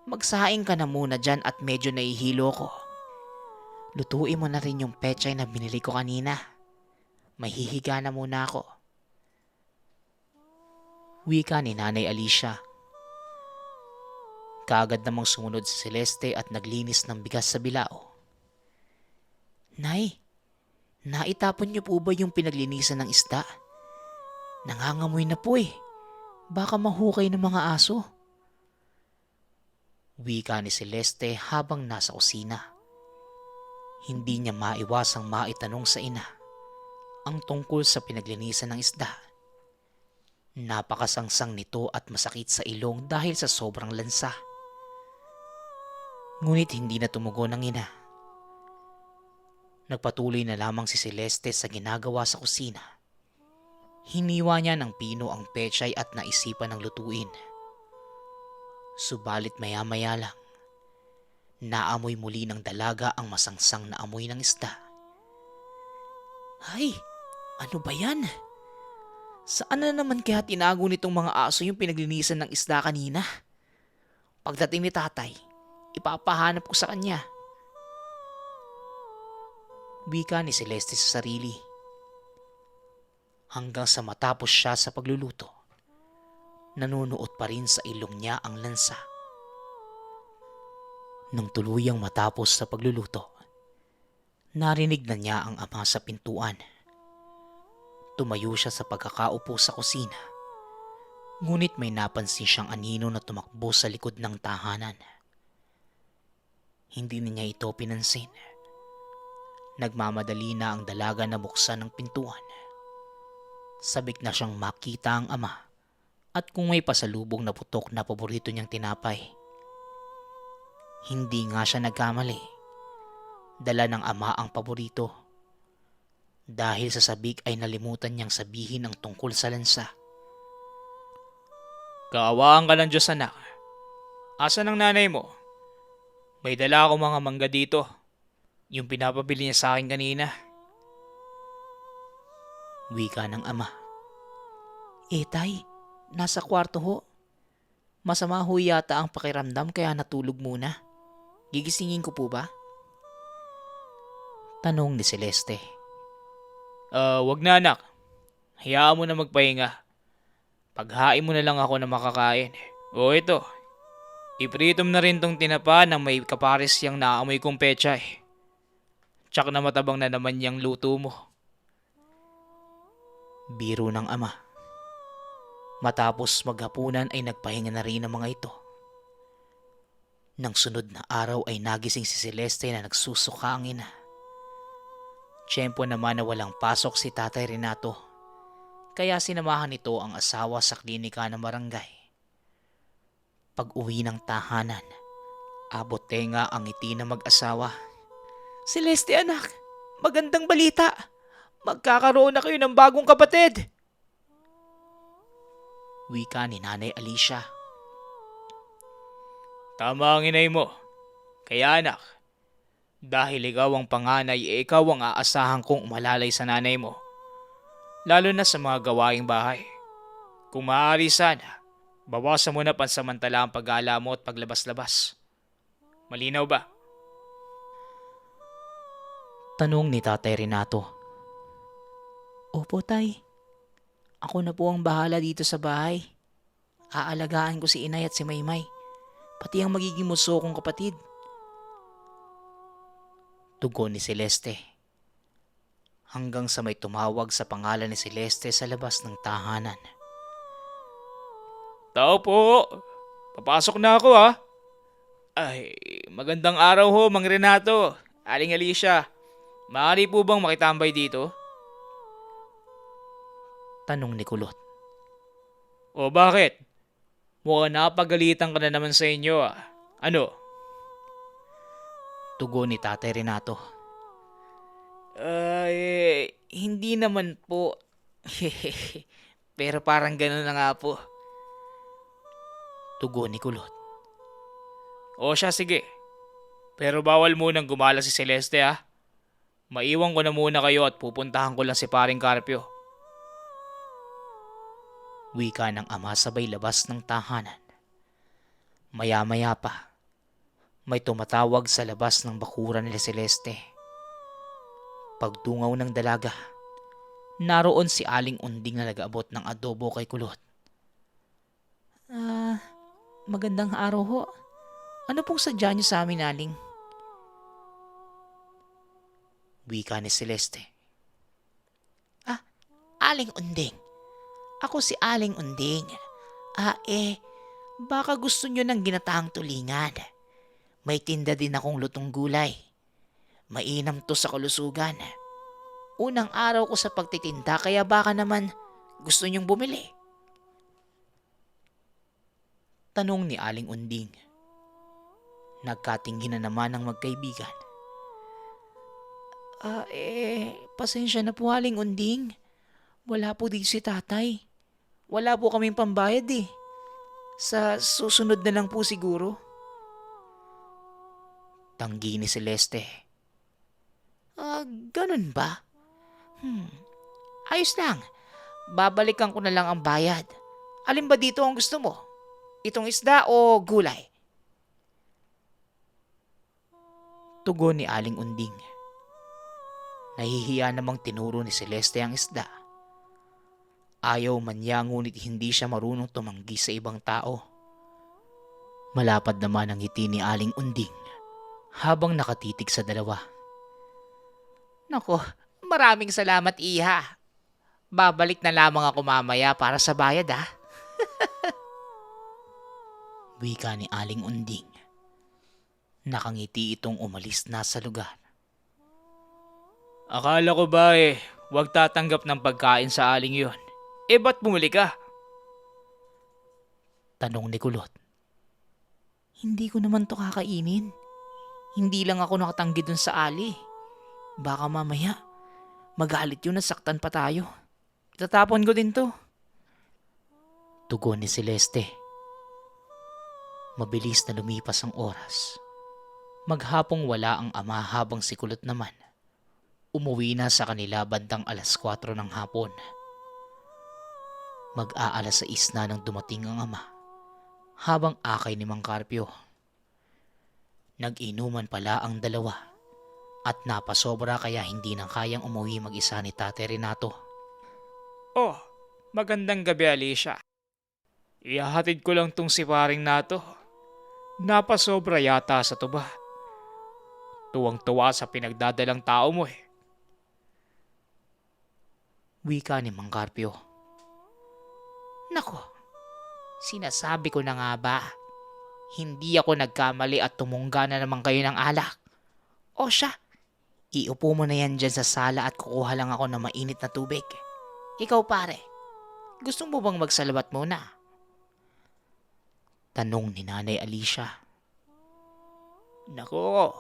magsaing ka na muna dyan at medyo nahihilo ko. Lutuin mo na rin yung pechay na binili ko kanina. Mahihiga na muna ako. Wika ni Nanay Alicia. Kaagad namang sumunod si Celeste at naglinis ng bigas sa bilao. Nay, naitapon niyo po ba yung pinaglinisan ng isda? Nangangamoy na po Baka mahukay ng mga aso. Wika ni Celeste habang nasa kusina. Hindi niya maiwasang maitanong sa ina ang tungkol sa pinaglinisan ng isda. Napakasangsang nito at masakit sa ilong dahil sa sobrang lansa. Ngunit hindi na tumugon ang ina. Nagpatuloy na lamang si Celeste sa ginagawa sa kusina. Hiniwa niya ng pino ang pechay at naisipan ng lutuin. Subalit maya-maya lang, naamoy muli ng dalaga ang masangsang na amoy ng isda. Ay, ano ba yan? Saan na naman kaya tinago nitong mga aso yung pinaglinisan ng isda kanina? Pagdating ni tatay, ipapahanap ko sa kanya. Wika ni Celeste sa sarili. Hanggang sa matapos siya sa pagluluto, nanunuot pa rin sa ilong niya ang lansa. Nang tuluyang matapos sa pagluluto, narinig na niya ang ama sa pintuan. Tumayo siya sa pagkakaupo sa kusina, ngunit may napansin siyang anino na tumakbo sa likod ng tahanan. Hindi na niya ito pinansin. Nagmamadali na ang dalaga na buksan ng pintuan. Sabik na siyang makita ang ama at kung may pasalubong na putok na paborito niyang tinapay. Hindi nga siya nagkamali. Dala ng ama ang paborito. Dahil sa sabik ay nalimutan niyang sabihin ang tungkol sa lansa. Kaawaan ka ng Diyos, anak. Asan ang nanay mo? May dala akong mga mangga dito. Yung pinapabili niya sa akin kanina. Wika ng ama. Tay, nasa kwarto ho. Masama ho yata ang pakiramdam kaya natulog muna. Gigisingin ko po ba? Tanong ni Celeste. Wag na anak. Hayaan mo na magpahinga. Paghain mo na lang ako na makakain. O ito, ipritom na rin tong tinapa na may kapares yang naamoy kong pechay. Tsak na matabang na naman yung luto mo. Biro ng ama. Matapos maghapunan ay nagpahinga na rin ang mga ito. Nang sunod na araw ay nagising si Celeste na nagsusuka ang ina. Tiyempo naman na walang pasok si Tatay Renato, kaya sinamahan nito ang asawa sa klinika ng barangay. Pag-uwi ng tahanan, abot tenga ang ngiti ng mag-asawa. Celeste anak, magandang balita. Magkakaroon na kayo ng bagong kapatid. Wika ni Nanay Alicia. Tama ang inay mo. Kaya anak, dahil ikaw ang panganay, ikaw ang aasahan kong umalalay sa nanay mo. Lalo na sa mga gawaing bahay. Kung maaari sana, bawasan mo na pansamantala ang pag-aala mo at paglabas-labas. Malinaw ba? Tanong ni Tatay Renato. Opo tay, ako na po ang bahala dito sa bahay. Aalagaan ko si inay at si Maymay, pati ang magiging muso kong kapatid. Tugon ni Celeste. Hanggang sa may tumawag sa pangalan ni Celeste sa labas ng tahanan. Tao po! Papasok na ako ha! Ay, magandang araw ho, Mang Renato. Aling Alicia, maaari po bang makitambay dito? Tanong ni Kulot. O bakit? Mukhang napagalitan ka na naman sa inyo ah. Ano? Tugon ni Tatay Renato. Hindi naman po. Pero parang gano'n na nga po. Tugon ni Kulot. O siya, sige. Pero bawal munang gumala si Celeste ha. Maiwan ko na muna kayo at pupuntahan ko lang si Paring Carpio. Wika ng ama sabay labas ng tahanan. Maya-maya pa, may tumatawag sa labas ng bakuran ni Celeste. Pagtungaw ng dalaga, naroon si Aling Unding na nag-abot ng adobo kay Kulot. Magandang araw ho. Ano pong sadya niyo sa amin, Aling? Wika ni Celeste. Aling Unding. Ako si Aling Unding. Baka gusto niyo ng ginataang tulingan. May tinda din akong lutong gulay. Mainam to sa kalusugan. Unang araw ko sa pagtitinda kaya baka naman gusto niyong bumili. Tanong ni Aling Unding. Nagkatingin na naman ang magkaibigan. Pasensya na po Aling Unding. Wala po di si tatay. Wala po kaming pambayad eh. Sa susunod na lang po siguro. Tanggi ni Celeste. Ganun ba? Ayos lang. babalikan ko na lang ang bayad. Alin ba dito ang gusto mo? Itong isda o gulay? Tugon ni Aling Unding. Nahihiya namang tinuro ni Celeste ang isda. Ayaw man niya ngunit hindi siya marunong tumanggi sa ibang tao. Malapad naman ang ngiti ni Aling Unding habang nakatitig sa dalawa. Nako, maraming salamat iha. Babalik na lamang ako mamaya para sa bayad ha. Wika ni Aling Unding. Nakangiti itong umalis na sa lugar. Akala ko ba huwag tatanggap ng pagkain sa aling yon? Ba't bumuli ka? Tanong ni Kulot. Hindi ko naman to kakainin. Hindi lang ako nakatanggi dun sa ali. Baka mamaya, magalit yun at saktan pa tayo. Itatapon ko din to. Tugon ni Celeste. Mabilis na lumipas ang oras. Maghapong wala ang ama habang si Kulot naman. Umuwi na sa kanila bandang 4:00 ng hapon. Mag-aalas 6 na nang dumating ang ama. Habang akay ni Mang Carpio. Nag-inuman pala ang dalawa at napasobra kaya hindi na kayang umuwi mag-isa ni Tate Renato. Oh, magandang gabi Alicia. Ihahatid ko lang tong si paring nato. Napasobra yata sa tuba. Tuwang-tuwa sa pinagdadalang tao mo Wika ni Mang Carpio. Nako, sinasabi ko na nga ba, hindi ako nagkamali at tumungga na naman kayo ng alak. O siya, iupo mo na yan dyan sa sala at kukuha lang ako ng mainit na tubig. Ikaw pare, gusto mo bang magsalabat muna? Tanong ni Nanay Alicia. Nako,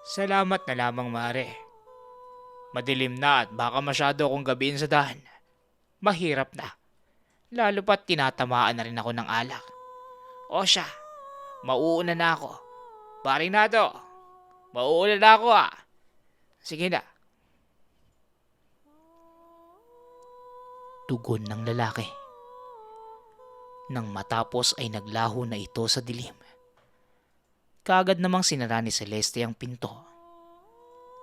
salamat na lamang mare. Madilim na at baka masyado akong gabiin sa dahan. Mahirap na. Lalo pa't tinatamaan na rin ako ng alak. O siya, mauuna na ako. Paring nato, mauuna na ako Sige na. Tugon ng lalaki. Nang matapos ay naglaho na ito sa dilim. Kaagad namang sinara ni Celeste ang pinto.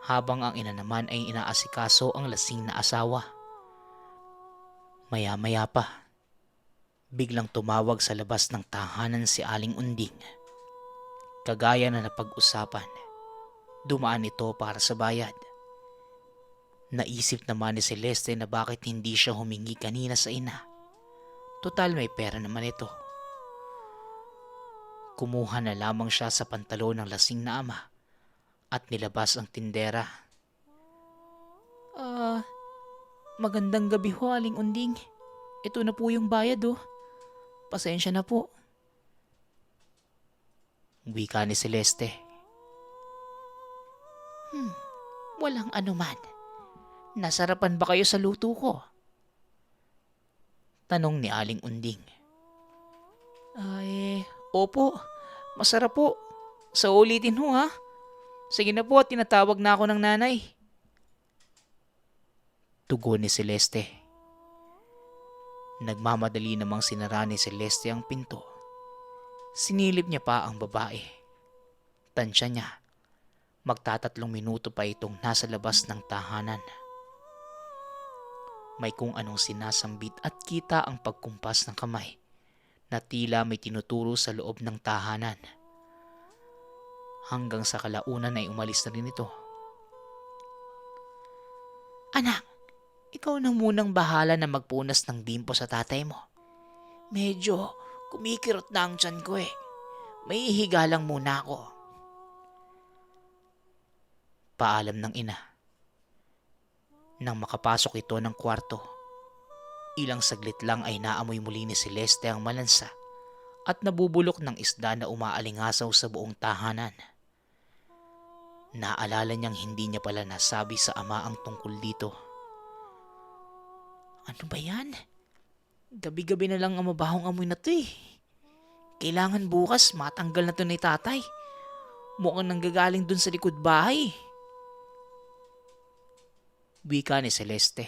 Habang ang ina naman ay inaasikaso ang lasing na asawa. Maya-maya pa, biglang tumawag sa labas ng tahanan si Aling Unding. Kagaya na napag-usapan, dumaan ito para sa bayad. Naisip naman ni Celeste na bakit hindi siya humingi kanina sa ina. Total may pera naman ito. Kumuha na lamang siya sa pantalon ng lasing na ama at nilabas ang tindera. Magandang gabi ho, Aling Unding. Ito na po yung bayad Pasensya na po. Wika ni Celeste. Walang anuman. Nasarapan ba kayo sa luto ko? Tanong ni Aling Unding. Opo. Masarap po. Sa ulitin ho ha. Sige na po at tinatawag na ako ng nanay. Tugon ni Celeste. Nagmamadali namang sinara ni Celeste ang pinto. Sinilip niya pa ang babae. Tansya niya, 3 minuto pa itong nasa labas ng tahanan. May kung anong sinasambit at kita ang pagkumpas ng kamay na tila may tinuturo sa loob ng tahanan. Hanggang sa kalaunan ay umalis na rin ito. Anak, ikaw na munang bahala na magpunas ng dimpo sa tatay mo. Medyo kumikirot na ang tiyan ko May ihiga lang muna ako. Paalam ng ina. Nang makapasok ito ng kwarto, ilang saglit lang ay naamoy muli ni Celeste ang malansa at nabubulok ng isda na umaalingasaw sa buong tahanan. Naalala niyang hindi niya pala nasabi sa ama ang tungkol dito. Ano ba yan? Gabi-gabi na lang ang mabahong amoy na to Kailangan bukas matanggal na to ni tatay. Mukhang nanggagaling dun sa likod bahay. Wika ni Celeste.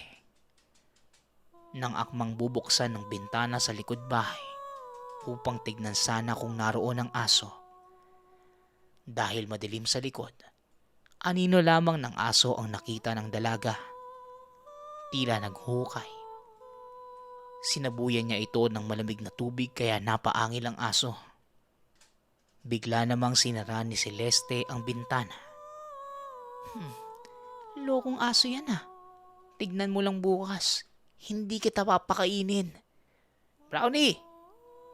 nang akmang bubuksan ng bintana sa likod bahay upang tignan sana kung naroon ang aso. Dahil madilim sa likod, anino lamang ng aso ang nakita ng dalaga. Tila naghukay. Sinabuyan niya ito ng malamig na tubig kaya napaangil ang aso. Bigla namang sinara ni Celeste ang bintana. Lokong aso yan ah. Tignan mo lang bukas. Hindi kita papakainin. Brownie,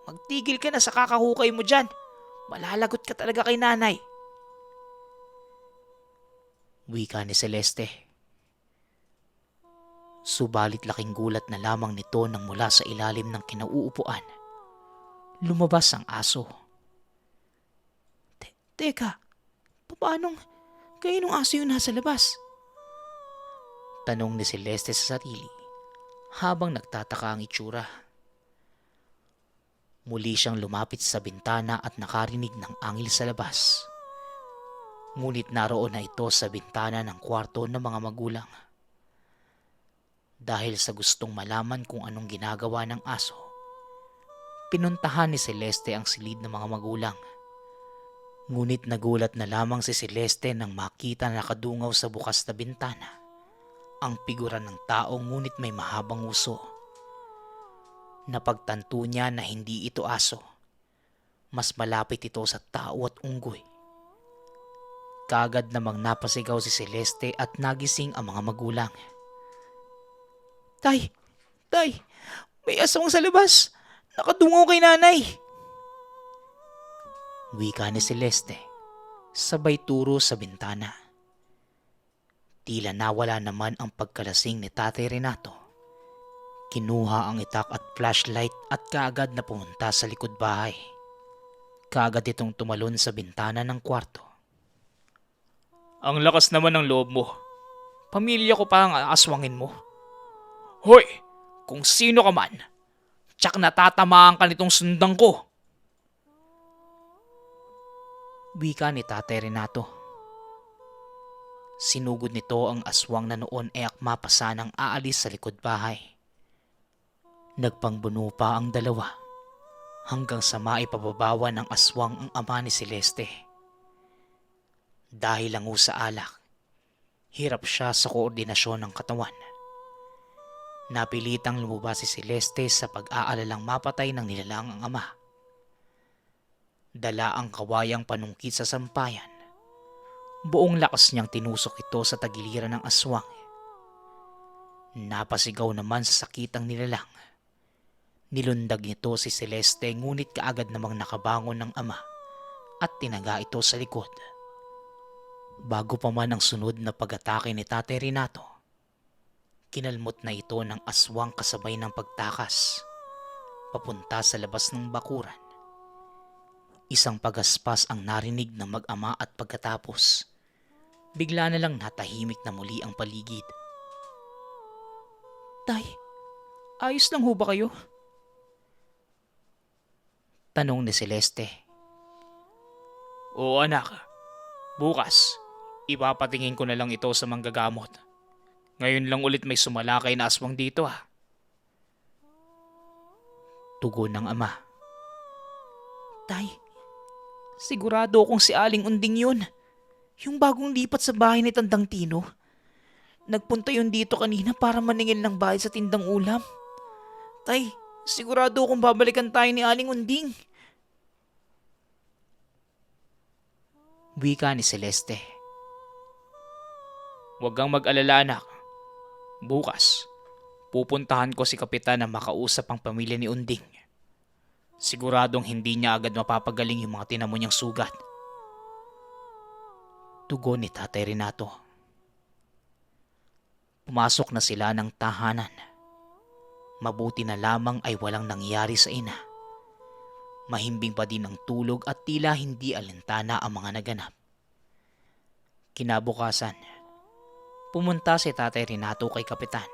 magtigil ka na sa kakahukay mo dyan. Malalagot ka talaga kay nanay. Wika ni Celeste. Subalit laking gulat na lamang nito nang mula sa ilalim ng kinauupuan. Lumabas ang aso. Teka, paanong kayo aso yung nasa labas? Tanong ni Celeste sa sarili habang nagtataka ang itsura. Muli siyang lumapit sa bintana at nakarinig ng angil sa labas. Ngunit naroon na ito sa bintana ng kwarto ng mga magulang. Dahil sa gustong malaman kung anong ginagawa ng aso, pinuntahan ni Celeste ang silid ng mga magulang. Ngunit nagulat na lamang si Celeste nang makita na nakadungaw sa bukas na bintana ang figura ng tao ngunit may mahabang uso. Napagtanto niya na hindi ito aso. Mas malapit ito sa tao at unggoy. Kaagad namang napasigaw si Celeste at nagising ang mga magulang. Tay, may aswang sa labas. Nakadungaw kay nanay. Wika ni Celeste, sabay turo sa bintana. Tila nawala naman ang pagkalasing ni Tatay Renato. Kinuha ang itak at flashlight at kaagad na pumunta sa likod bahay. Kaagad itong tumalon sa bintana ng kwarto. Ang lakas naman ng loob mo. Pamilya ko pa ang aswangin mo. Hoy! Kung sino ka man, tsak natatamaan ka nitong sundan ko. Wika ni Tatay Renato. Sinugod nito ang aswang na noon ay akma pa sanang aalis sa likod bahay. Nagpangbuno pa ang dalawa hanggang sa maipababawan ng aswang ang ama ni Celeste. Dahil lang sa alak, hirap siya sa koordinasyon ng katawan. Napilitang lumabas si Celeste sa pag-aalalang mapatay ng nilalang ang ama. Dala ang kawayang panungkit sa sampayan. Buong lakas niyang tinusok ito sa tagiliran ng aswang. Napasigaw naman sa sakit ang nilalang. Nilundag nito si Celeste ngunit kaagad namang nakabangon ng ama at tinaga ito sa likod. Bago pa man ang sunod na pag-atake ni Tatay Renato, kinalmot na ito ng aswang kasabay ng pagtakas papunta sa labas ng bakuran. Isang pagaspas ang narinig ng mag-ama at pagkatapos, bigla na lang natahimik na muli ang paligid. Tay, ayos lang ho ba kayo? Tanong ni Celeste. Oo anak, bukas, ipapatingin ko na lang ito sa manggagamot. Ngayon lang ulit may sumalakay na aswang dito ah. Tugon ng ama. Tay, sigurado akong si Aling Unding yun. Yung bagong lipat sa bahay ni Tandang Tino. Nagpunta yun dito kanina para maningil ng bayad sa tindang ulam. Tay, sigurado akong babalikan tayo ni Aling Unding. Wika ni Celeste. Huwag kang mag-alala anak. Bukas, pupuntahan ko si Kapitan na makausap ang pamilya ni Unding. Siguradong hindi niya agad mapapagaling yung mga tinamo niyang sugat. Tugon ni Tatay Renato. Pumasok na sila ng tahanan. Mabuti na lamang ay walang nangyari sa ina. Mahimbing pa din ang tulog at tila hindi alintana ang mga naganap. Kinabukasan, pumunta si Tatay Renato kay Kapitan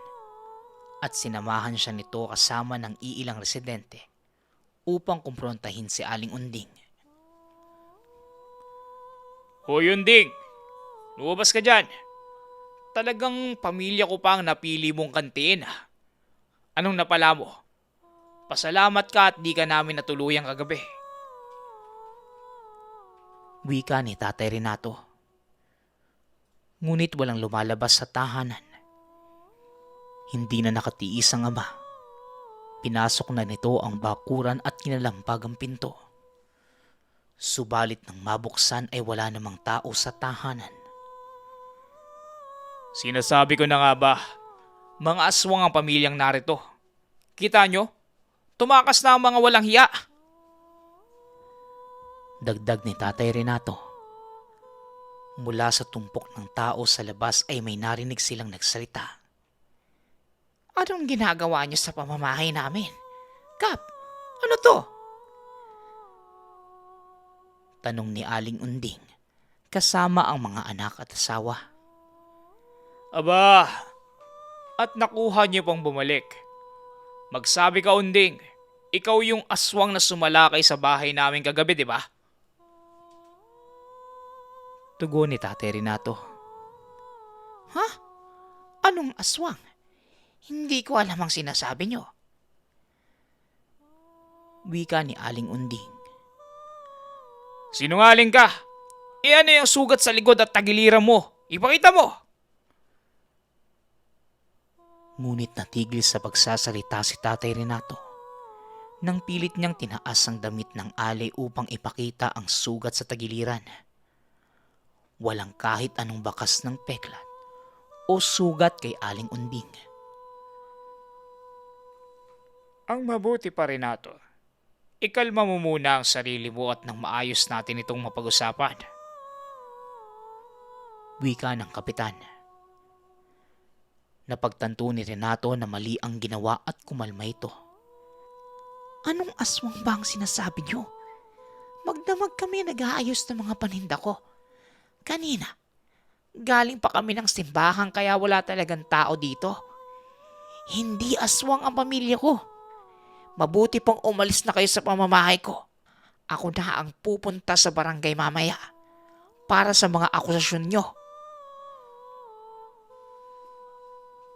at sinamahan siya nito kasama ng iilang residente upang kumprontahin si Aling Unding. Hoy Unding, lumabas ka dyan. Talagang pamilya ko pa ang napili mong kantiin ah. Anong napala mo? Pasalamat ka at di ka namin natuluyang kagabi. Wika ni Tatay Renato. Ngunit walang lumalabas sa tahanan. Hindi na nakatiis ang ama. Pinasok na nito ang bakuran at kinalampag ang pinto. Subalit nang mabuksan ay wala namang tao sa tahanan. Sinasabi ko na nga ba, mga aswang ang pamilyang narito. Kita nyo? Tumakas na ang mga walang hiya. Dagdag ni Tatay Renato. Mula sa tumpok ng tao sa labas ay may narinig silang nagsalita. Anong ginagawa niyo sa pamamahay namin? Kap, ano to? Tanong ni Aling Unding kasama ang mga anak at asawa. Aba, at nakuha niyo pang bumalik. Magsabi ka, Unding, ikaw yung aswang na sumalakay sa bahay namin kagabi, di ba? Tugon ni Tatay Renato. Ha? Anong aswang? Hindi ko alam ang sinasabi niyo. Wika ni Aling Unding. Sinungaling ka! Ano yung sugat sa likod at tagiliran mo? Ipakita mo! Ngunit natigil sa pagsasalita si Tatay Renato nang pilit niyang tinaas ang damit ng alay upang ipakita ang sugat sa tagiliran. Walang kahit anong bakas ng peklat o sugat kay Aling Unding. Ang mabuti pa, Renato. Ikalma mo muna ang sarili mo at nang maayos natin itong mapag-usapan. Wika ng kapitan. Napagtanto ni Renato na mali ang ginawa at kumalma ito. Anong aswang ba ang sinasabi niyo? Magdamag kami nag-aayos ng mga paninda ko. Kanina, galing pa kami ng simbahan kaya wala talagang tao dito. Hindi aswang ang pamilya ko. Mabuti pong umalis na kayo sa pamamahay ko. Ako na ang pupunta sa barangay mamaya para sa mga akusasyon nyo.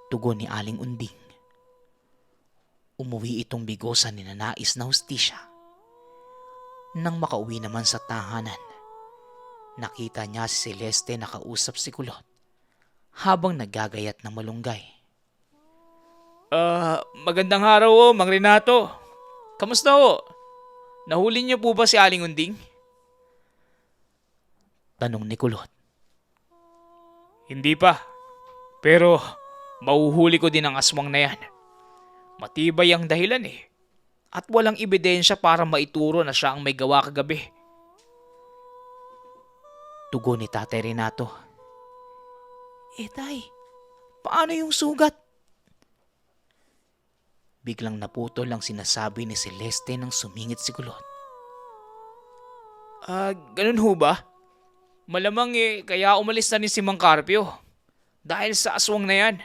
Tugon ni Aling Unding. Umuwi itong bigosan ni nanais na hustisya. Nang makauwi naman sa tahanan, nakita niya si Celeste na kausap si Kulot habang naggagayat ng malunggay. Magandang araw Mang Renato. Kamusta ho? Nahuli niyo po ba si Aling Unding? Tanong ni Kulot. Hindi pa. Pero mahuhuli ko din ang aswang na yan. Matibay ang dahilan eh. At walang ebidensya para maituro na siya ang may gawa kagabi. Tugon ni Tatay Renato. Tay, paano yung sugat? Biglang naputol ang sinasabi ni Celeste nang sumingit si Kulot. Ganun ho ba? Malamang kaya umalis na rin si Mang Carpio. Dahil sa aswang na yan.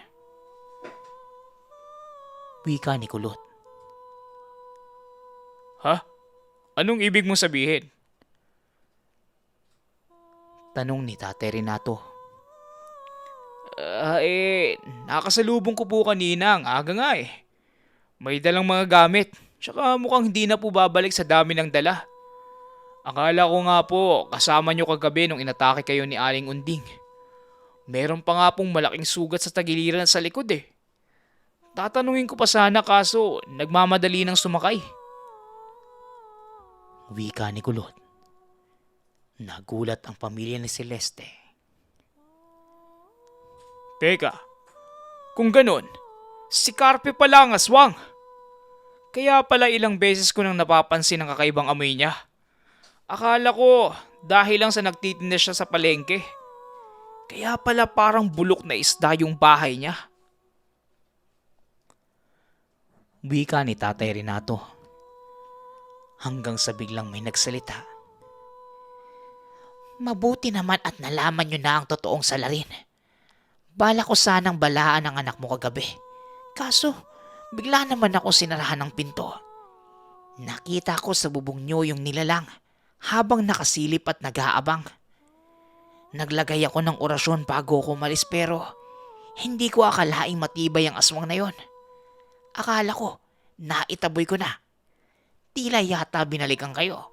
Wika ni Kulot. Ha? Anong ibig mong sabihin? Tanong ni Tatay Renato. Nakasalubong ko po kanina ang aga nga eh. May dalang mga gamit. Tsaka mukhang hindi na po babalik sa dami ng dala. Akala ko nga po kasama nyo kagabi nung inatake kayo ni Aling Unding. Meron pa nga pong malaking sugat sa tagiliran sa likod eh. Tatanungin ko pa sana kaso nagmamadali ng sumakay. Wika ni Kulot. Nagulat ang pamilya ni Celeste. Teka, kung ganun, si Carpe pala ang aswang. Kaya pala ilang beses ko nang napapansin ang kakaibang amoy niya. Akala ko dahil lang sa nagtitinda siya sa palengke. Kaya pala parang bulok na isda yung bahay niya. Wika ni Tatay Renato. Hanggang sa biglang may nagsalita. Mabuti naman at nalaman nyo na ang totoong salarin. Bala ko sanang balaan ang anak mo kagabi. Kaso, bigla naman ako sinarahan ng pinto. Nakita ko sa bubong nyo yung nilalang habang nakasilip at nag-aabang. Naglagay ako ng orasyon bago ko umalis pero hindi ko akalaing matibay ang aswang na yon. Akala ko, naitaboy ko na. Tila yata binalikan kayo.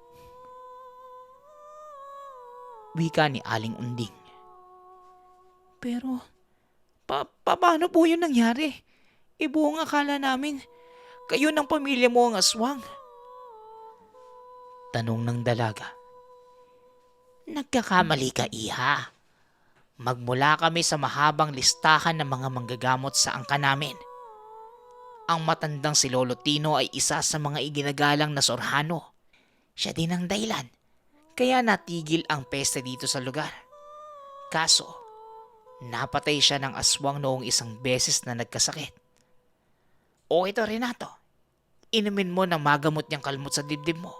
Wika ni Aling Unding. Pero, paano po yun nangyari? Buong akala namin, kayo ng pamilya mo ang aswang. Tanong ng dalaga. Nagkakamali ka, iha. Magmula kami sa mahabang listahan ng mga manggagamot sa angka namin. Ang matandang si Lolo Tino ay isa sa mga iginagalang na sorhano. Siya din ang dahilan, kaya natigil ang peste dito sa lugar. Kaso, napatay siya ng aswang noong isang beses na nagkasakit. O ito, Renato, inumin mo ng magamot niyang kalmot sa dibdib mo.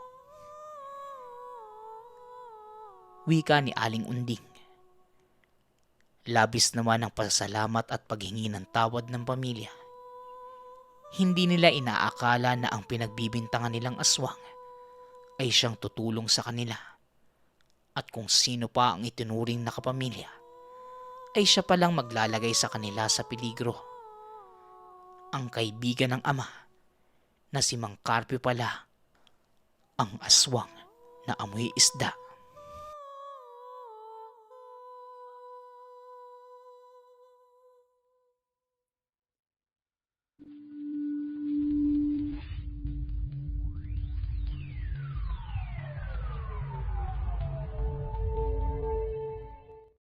Wika ni Aling Unding. Labis naman ang pasasalamat at paghingi ng tawad ng pamilya. Hindi nila inaakala na ang pinagbibintangan nilang aswang ay siyang tutulong sa kanila. At kung sino pa ang itinuring na kapamilya, ay siya palang maglalagay sa kanila sa peligro. Ang kaibigan ng ama na si Mang Carpio pala, ang aswang na amoy isda.